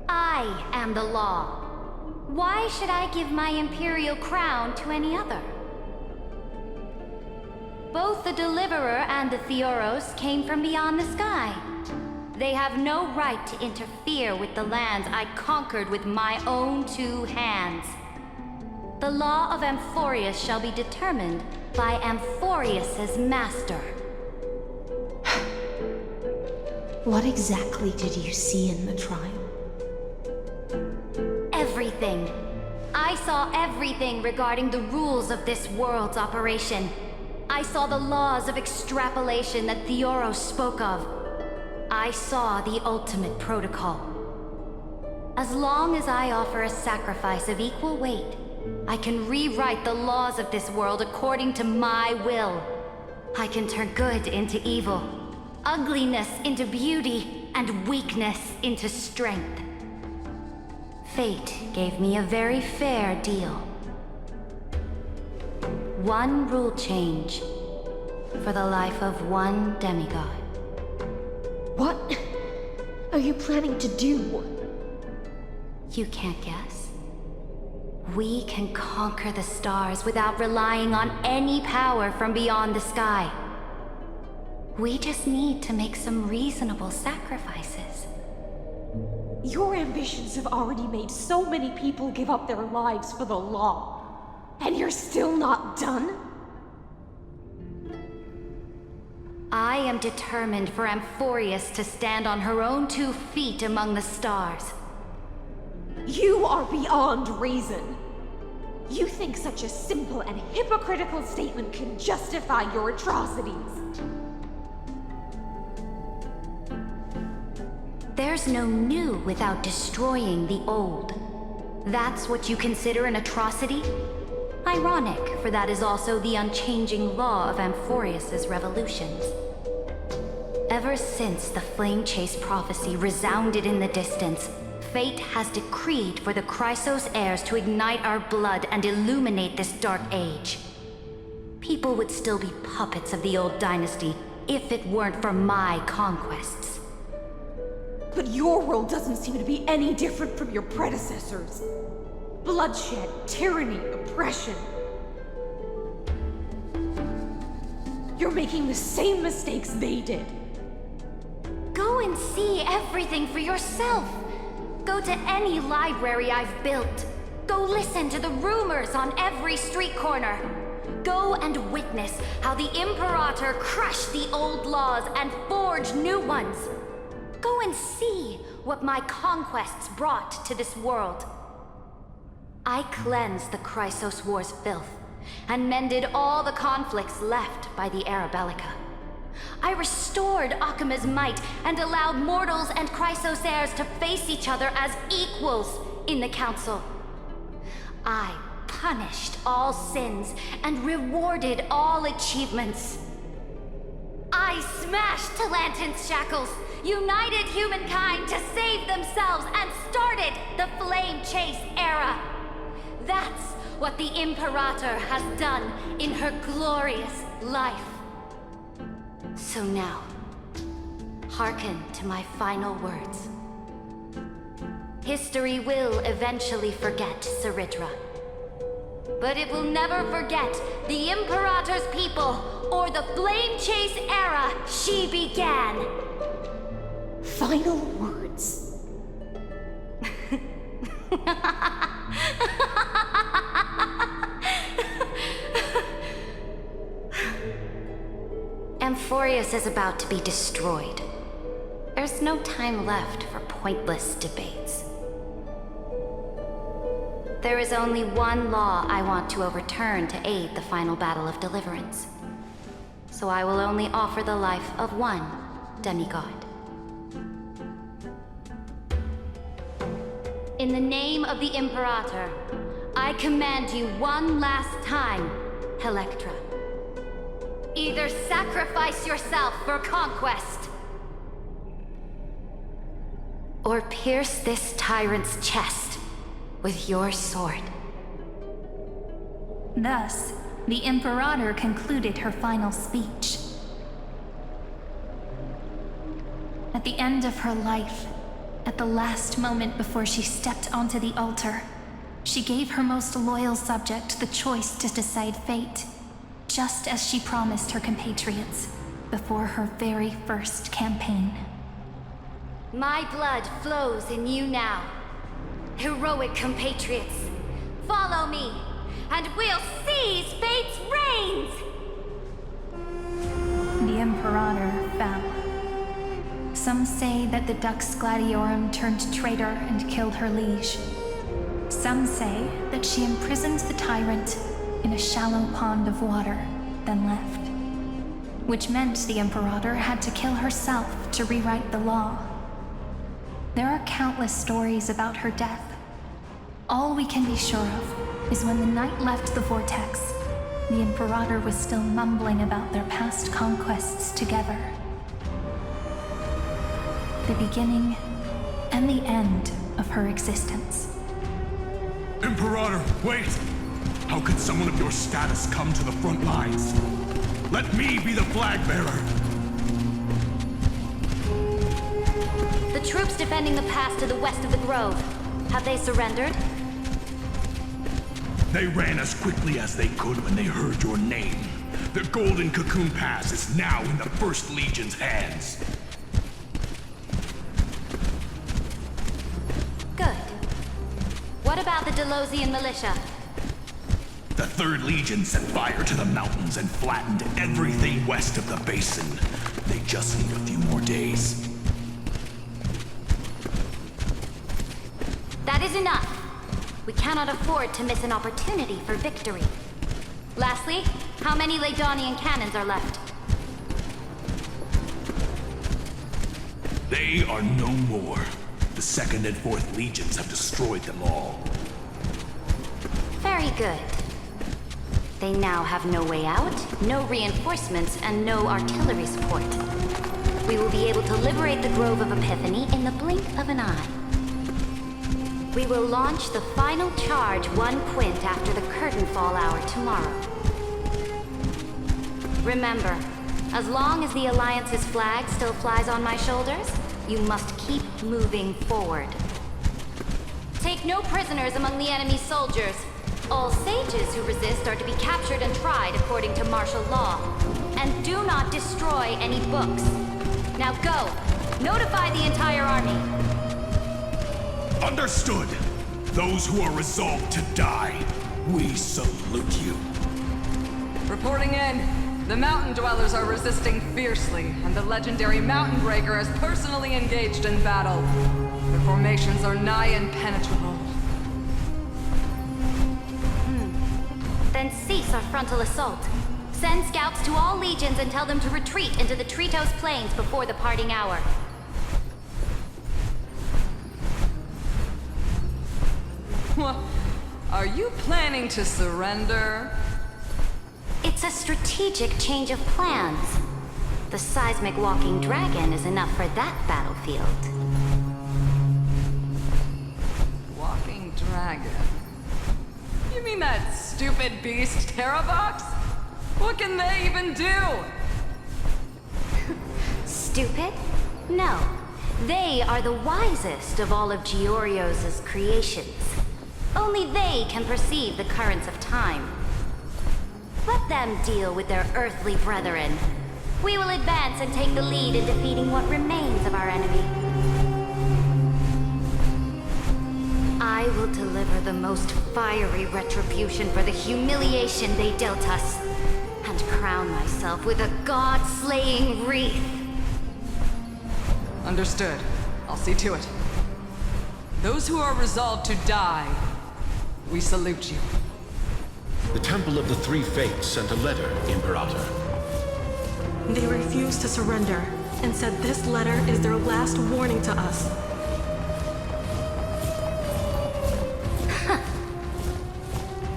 I am the law. Why should I give my imperial crown to any other? Both the Deliverer and the Theoros came from beyond the sky. They have no right to interfere with the lands I conquered with my own two hands. The law of Amphoreus shall be determined by Amphoreus's master. What exactly did you see in the trial? Everything. I saw everything regarding the rules of this world's operation. I saw the laws of extrapolation that Theoros spoke of. I saw the ultimate protocol. As long as I offer a sacrifice of equal weight, I can rewrite the laws of this world according to my will. I can turn good into evil, ugliness into beauty, and weakness into strength. Fate gave me a very fair deal. One rule change for the life of one demigod. What are you planning to do? You can't guess? We can conquer the stars without relying on any power from beyond the sky. We just need to make some reasonable sacrifices. Your ambitions have already made so many people give up their lives for the law. And you're still not done? I am determined for Amphoreus to stand on her own 2 feet among the stars. You are beyond reason. You think such a simple and hypocritical statement can justify your atrocities. There's no new without destroying the old. That's what you consider an atrocity? Ironic, for that is also the unchanging law of Amphoreus's revolutions. Ever since the Flame Chase prophecy resounded in the distance, fate has decreed for the Chrysos heirs to ignite our blood and illuminate this dark age. People would still be puppets of the old dynasty if it weren't for my conquests. But your world doesn't seem to be any different from your predecessors. Bloodshed, tyranny, oppression. You're making the same mistakes they did. Go and see everything for yourself. Go to any library I've built. Go listen to the rumors on every street corner. Go and witness how the Imperator crushed the old laws and forged new ones. Go and see what my conquests brought to this world. I cleansed the Chrysos War's filth, and mended all the conflicts left by the Arabellica. I restored Akima's might, and allowed mortals and Chrysos heirs to face each other as equals in the Council. I punished all sins, and rewarded all achievements. I smashed Talantin's shackles, united humankind to save themselves, and started the Flame Chase era. That's what the Imperator has done in her glorious life. So now, hearken to my final words. History will eventually forget Cyrydra, but it will never forget the Imperator's people or the Flame Chase era she began. Final words. Amphoreus is about to be destroyed. There's no time left for pointless debates. There is only one law I want to overturn to aid the final battle of deliverance. So I will only offer the life of one demigod. In the name of the Imperator, I command you one last time, Electra. Either sacrifice yourself for conquest, or pierce this tyrant's chest with your sword. Thus, the Imperator concluded her final speech. At the end of her life, at the last moment before she stepped onto the altar, she gave her most loyal subject the choice to decide fate, just as she promised her compatriots before her very first campaign. My blood flows in you now. Heroic compatriots, follow me, and we'll seize fate's reins! The Imperator fell. Some say that the Dux Gladiorum turned traitor and killed her liege. Some say that she imprisoned the tyrant in a shallow pond of water, then left. Which meant the Imperator had to kill herself to rewrite the law. There are countless stories about her death. All we can be sure of is when the knight left the vortex, the Imperator was still mumbling about their past conquests together. The beginning and the end of her existence. Imperator, wait! How could someone of your status come to the front lines? Let me be the flag bearer! troops defending the pass to the west of the grove. Have they surrendered? They ran as quickly as they could when they heard your name. The Golden Cocoon Pass is now in the First Legion's hands. Good. What about the Delosian militia? The Third Legion set fire to the mountains and flattened everything west of the basin. They just need a few more days. That is enough. We cannot afford to miss an opportunity for victory. Lastly, how many Ladonian cannons are left? They are no more. The 2nd and 4th Legions have destroyed them all. Very good. They now have no way out, no reinforcements, and no artillery support. We will be able to liberate the Grove of Epiphany in the blink of an eye. We will launch the final charge 1 quint after the curtain fall hour tomorrow. Remember, as long as the Alliance's flag still flies on my shoulders, you must keep moving forward. Take no prisoners among the enemy's soldiers. All sages who resist are to be captured and tried according to martial law. And do not destroy any books. Now go! Notify the entire army! Understood! Those who are resolved to die, we salute you. Reporting in. The Mountain Dwellers are resisting fiercely, and the legendary Mountain Breaker has personally engaged in battle. Their formations are nigh impenetrable. Then cease our frontal assault. Send scouts to all legions and tell them to retreat into the Tritos Plains before the parting hour. What? Are you planning to surrender? It's a strategic change of plans. The seismic walking dragon is enough for that battlefield. Walking dragon? You mean that stupid beast, Terravox? What can they even do? Stupid? No. They are the wisest of all of Georios' creations. Only they can perceive the currents of time. Let them deal with their earthly brethren. We will advance and take the lead in defeating what remains of our enemy. I will deliver the most fiery retribution for the humiliation they dealt us, and crown myself with a god-slaying wreath. Understood. I'll see to it. Those who are resolved to die, we salute you. The Temple of the Three Fates sent a letter, Imperator. They refused to surrender, and said this letter is their last warning to us.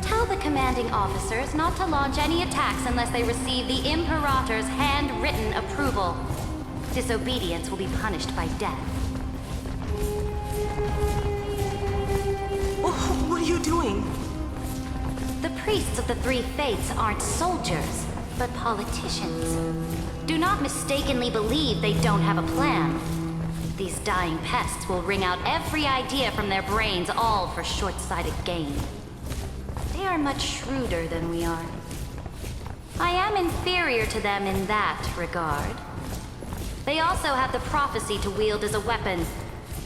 Tell the commanding officers not to launch any attacks unless they receive the Imperator's handwritten approval. Disobedience will be punished by death. Oh, what are you doing? The priests of the Three Fates aren't soldiers, but politicians. Do not mistakenly believe they don't have a plan. These dying pests will wring out every idea from their brains, all for short-sighted gain. They are much shrewder than we are. I am inferior to them in that regard. They also have the prophecy to wield as a weapon,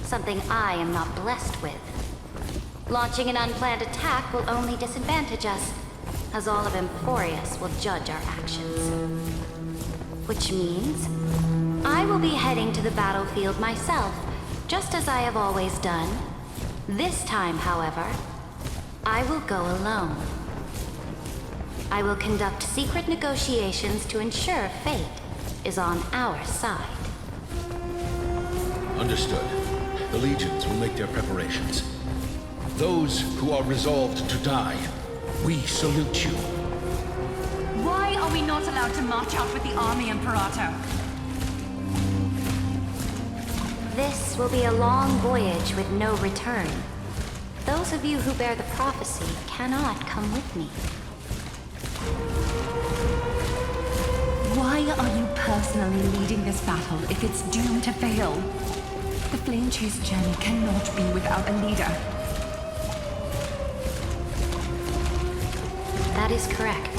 something I am not blessed with. Launching an unplanned attack will only disadvantage us, as all of Amphoreus will judge our actions. Which means I will be heading to the battlefield myself, just as I have always done. This time, however, I will go alone. I will conduct secret negotiations to ensure fate is on our side. Understood. The legions will make their preparations. Those who are resolved to die, we salute you. Why are we not allowed to march out with the army, Imperator? This will be a long voyage with no return. Those of you who bear the prophecy cannot come with me. Why are you personally leading this battle if it's doomed to fail? The Flame Chase journey cannot be without a leader. That is correct.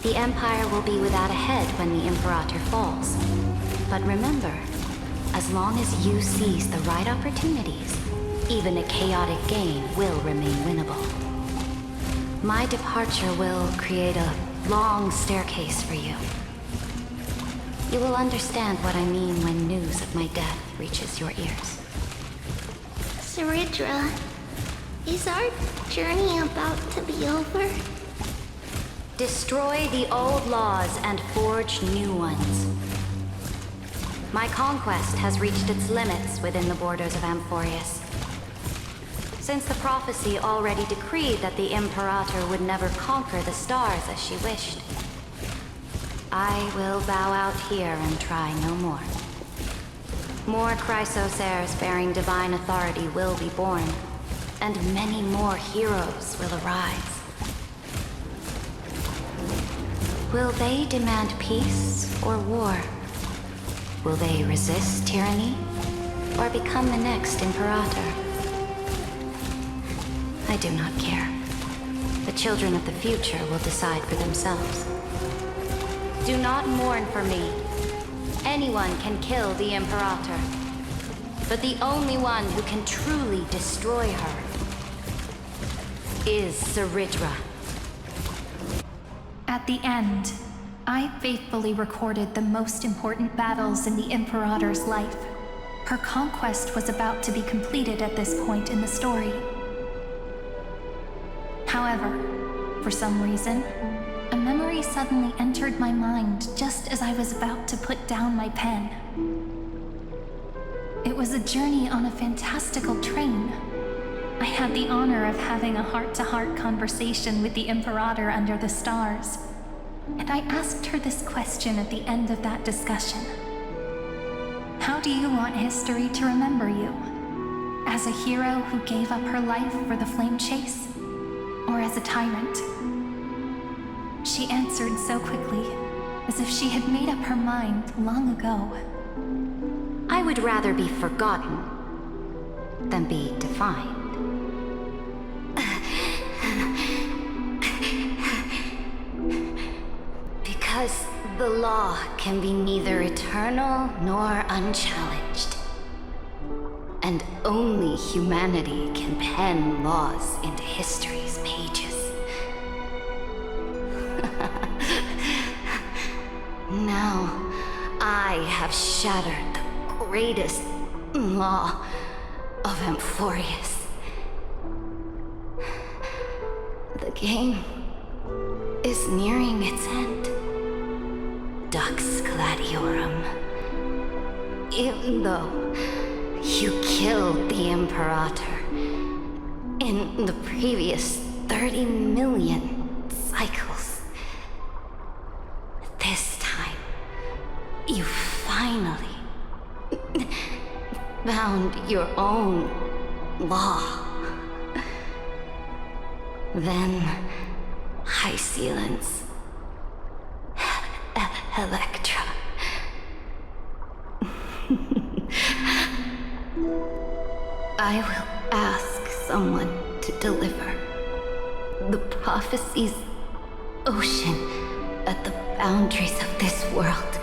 The Empire will be without a head when the Imperator falls. But remember, as long as you seize the right opportunities, even a chaotic game will remain winnable. My departure will create a long staircase for you. You will understand what I mean when news of my death reaches your ears. Cyrydra, is our journey about to be over? Destroy the old laws and forge new ones. My conquest has reached its limits within the borders of Amphoreus. Since the prophecy already decreed that the Imperator would never conquer the stars as she wished, I will bow out here and try no more. More Chrysos heirs bearing divine authority will be born, and many more heroes will arise. Will they demand peace or war? Will they resist tyranny, or become the next Imperator? I do not care. The children of the future will decide for themselves. Do not mourn for me. Anyone can kill the Imperator, but the only one who can truly destroy her is Cyrydra. At the end, I faithfully recorded the most important battles in the Imperator's life. Her conquest was about to be completed at this point in the story. However, for some reason, a memory suddenly entered my mind just as I was about to put down my pen. It was a journey on a fantastical train. I had the honor of having a heart-to-heart conversation with the Imperator under the stars, and I asked her this question at the end of that discussion. How do you want history to remember you? As a hero who gave up her life for the Flame Chase? Or as a tyrant? She answered so quickly, as if she had made up her mind long ago. I would rather be forgotten than be defined. Because the law can be neither eternal nor unchallenged. And only humanity can pen laws into history's pages. Now, I have shattered the greatest law of Amphoreus. The game is nearing its end. Dux Gladiorum. Even though you killed the Imperator in the previous 30 million cycles, this time, you finally found your own law. Then, High Sealants, Electra. I will ask someone to deliver the prophecy's ocean at the boundaries of this world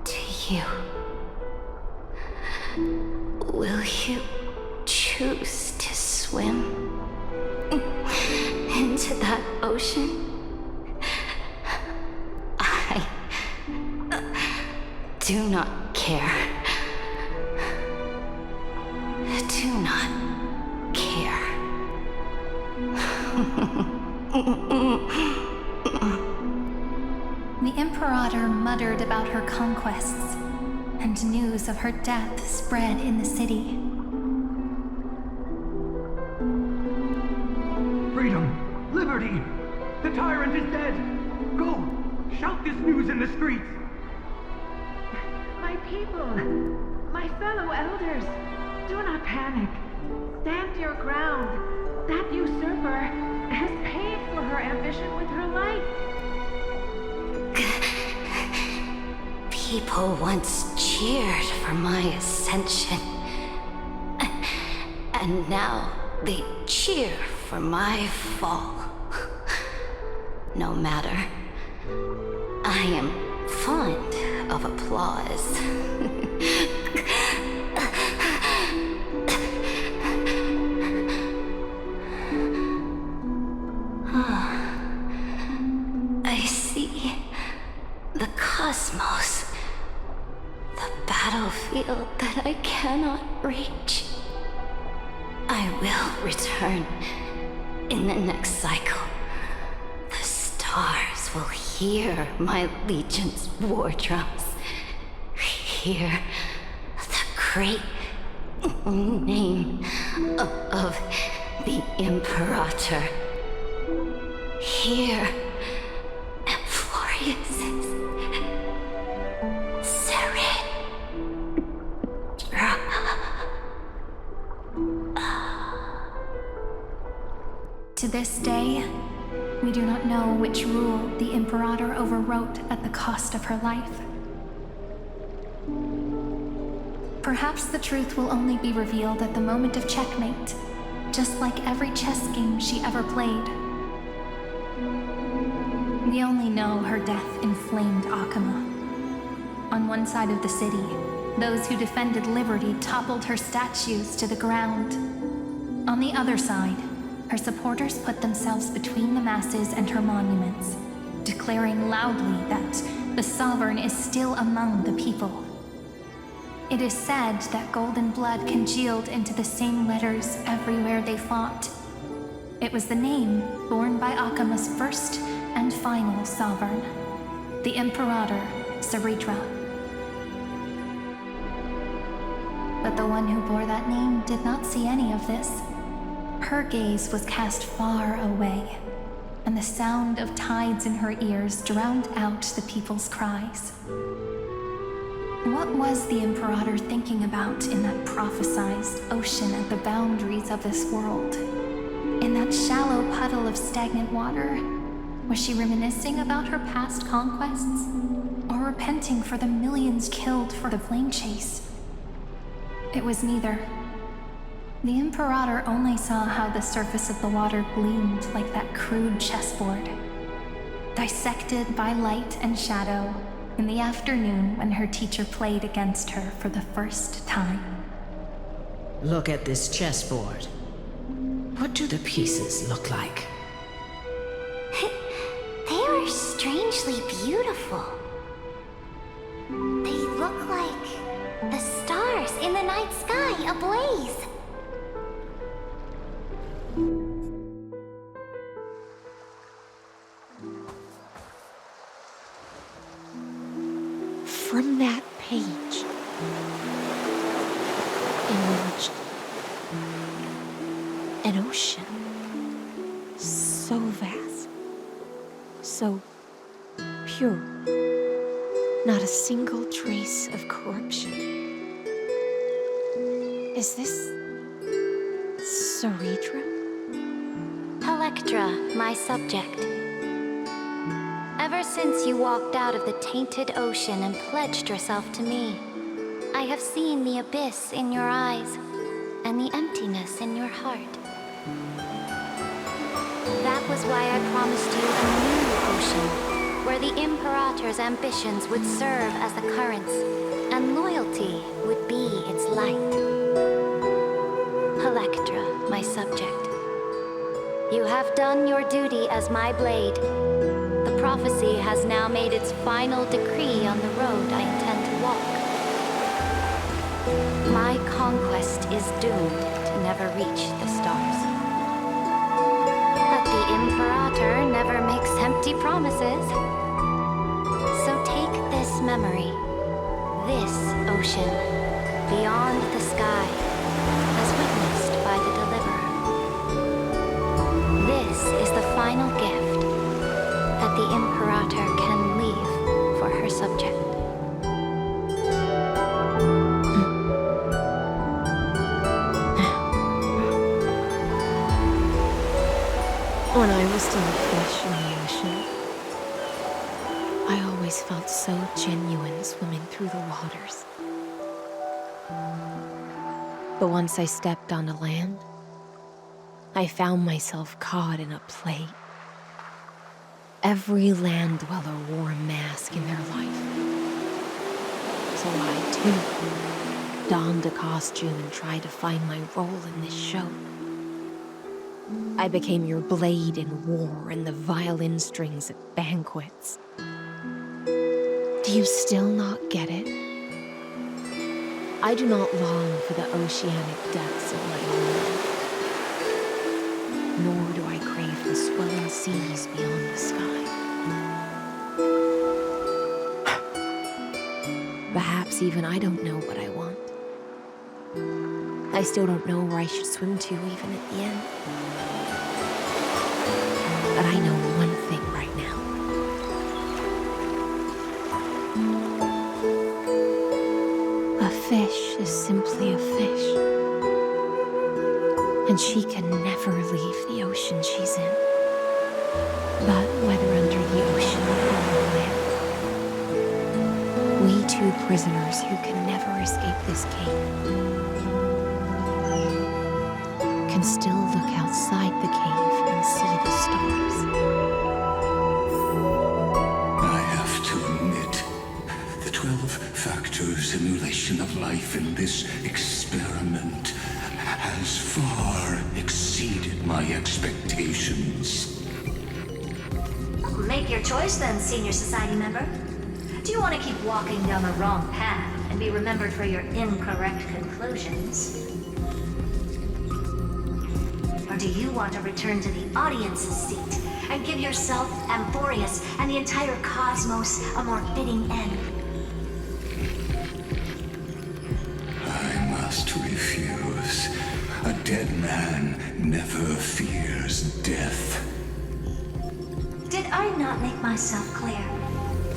to you. Will you choose to swim into that ocean? I do not care. Do not care. The Imperator muttered about her conquests, and news of her death spread in the city. Freedom! Liberty! The tyrant is dead! Go! Shout this news in the streets! My people! My fellow elders! Do not panic. Stand your ground. That usurper has paid for her ambition with her life. People once cheered for my ascension. And now they cheer for my fall. No matter. I am fond of applause. I see the cosmos, the battlefield that I cannot reach. I will return in the next cycle. The stars will hear my legion's war drums. Hear the great name of the Imperator. Hear Amphoreus' To this day, we do not know which rule the Imperator overwrote at the cost of her life. Perhaps the truth will only be revealed at the moment of checkmate, just like every chess game she ever played. We only know her death inflamed Akama. On one side of the city, those who defended liberty toppled her statues to the ground. On the other side, her supporters put themselves between the masses and her monuments, declaring loudly that the Sovereign is still among the people. It is said that golden blood congealed into the same letters everywhere they fought. It was the name borne by Akama's first and final Sovereign, the Imperator Cyrydra. But the one who bore that name did not see any of this. Her gaze was cast far away, and the sound of tides in her ears drowned out the people's cries. What was the Imperator thinking about in that prophesized ocean at the boundaries of this world? In that shallow puddle of stagnant water? Was she reminiscing about her past conquests? Or repenting for the millions killed for the flame chase? It was neither. The Imperator only saw how the surface of the water gleamed like that crude chessboard, dissected by light and shadow in the afternoon when her teacher played against her for the first time. Look at this chessboard. What do the pieces look like? They are strangely beautiful. They look like the stars in the night sky ablaze. From that page emerged an ocean so vast, so pure, not a single trace of corruption. Is this Cyrydra? Electra, my subject. Ever since you walked out of the tainted ocean and pledged yourself to me, I have seen the abyss in your eyes and the emptiness in your heart. That was why I promised you a new ocean, where the Imperator's ambitions would serve as the currents, and loyalty would be its light. Electra, my subject. You have done your duty as my blade. The prophecy has now made its final decree on the road I intend to walk. My conquest is doomed to never reach the stars. But the Imperator never makes empty promises. So take this memory, this ocean, beyond the sky, as witnessed by the Deliverer. This is the final gift that the Imperator can leave for her subject. When I was still a fish in the ocean, I always felt so genuine swimming through the waters. But once I stepped onto land, I found myself caught in a plague. Every land dweller wore a mask in their life. So I, too, donned a costume and tried to find my role in this show. I became your blade in war and the violin strings at banquets. Do you still not get it? I do not long for the oceanic depths of my own life, nor do I crave the swelling seas beyond the sky. Perhaps even I don't know what I want. I still don't know where I should swim to even at the end. But I know one thing right now. A fish is simply a fish. And she can never leave the ocean she's in. But whether under the ocean or on land, we two prisoners who can never escape this cave can still look outside the cave and see the stars. I have to admit, the 12-factor simulation of life in this experiment has far exceeded my expectations. Make your choice then, Senior Society member. Do you want to keep walking down the wrong path and be remembered for your incorrect conclusions? Or do you want to return to the audience's seat and give yourself, Amphoreus, and the entire cosmos a more fitting end? I must refuse. A dead man never fears death. Did I not make myself clear?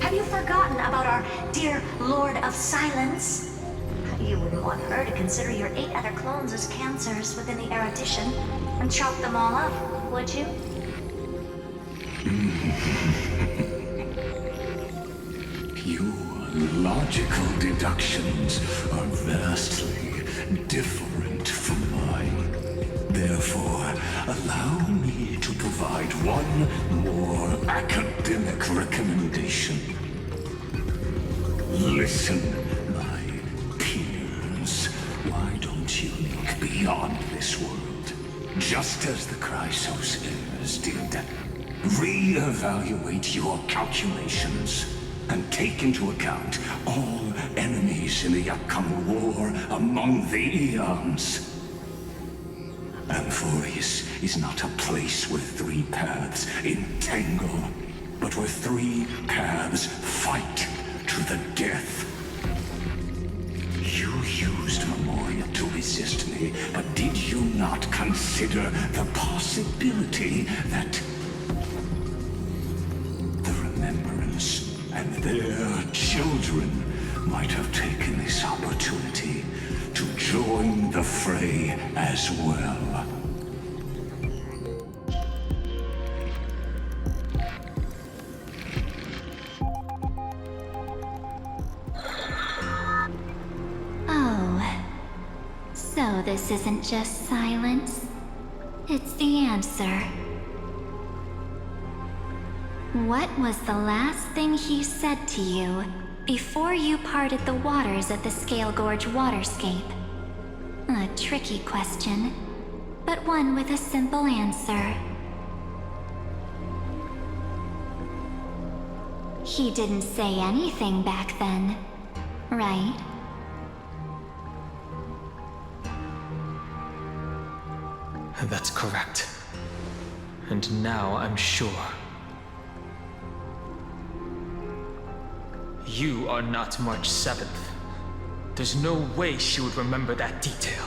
Have you forgotten about our dear Lord of Silence? You wouldn't want her to consider your 8 other clones as cancers within the erudition and chop them all up, would you? Your logical deductions are vastly different from mine. Therefore, allow me to provide one more academic recommendation. Listen, my peers. Why don't you look beyond this world? Just as the Chrysos heirs did. Re-evaluate your calculations and take into account all enemies in the upcoming war among the eons. Amphoreus is not a place where 3 paths entangle, but where 3 paths fight to the death. You used Memoria to resist me, but did you not consider the possibility that the Remembrance and their children might have taken this opportunity to join the fray as well? Oh, so this isn't just silence. It's the answer. What was the last thing he said to you before you parted the waters at the Scale Gorge waterscape? A tricky question, but one with a simple answer. He didn't say anything back then, right? That's correct. And now I'm sure. You are not March 7th. There's no way she would remember that detail.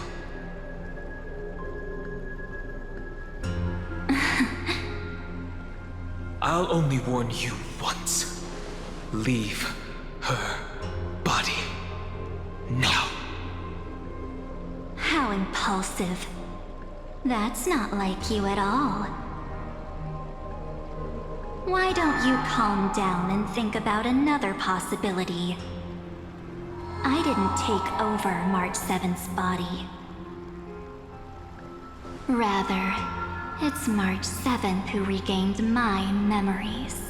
I'll only warn you once. Leave her body. Now. How impulsive. That's not like you at all. Why don't you calm down and think about another possibility? I didn't take over March 7th's body. Rather, it's March 7th who regained my memories.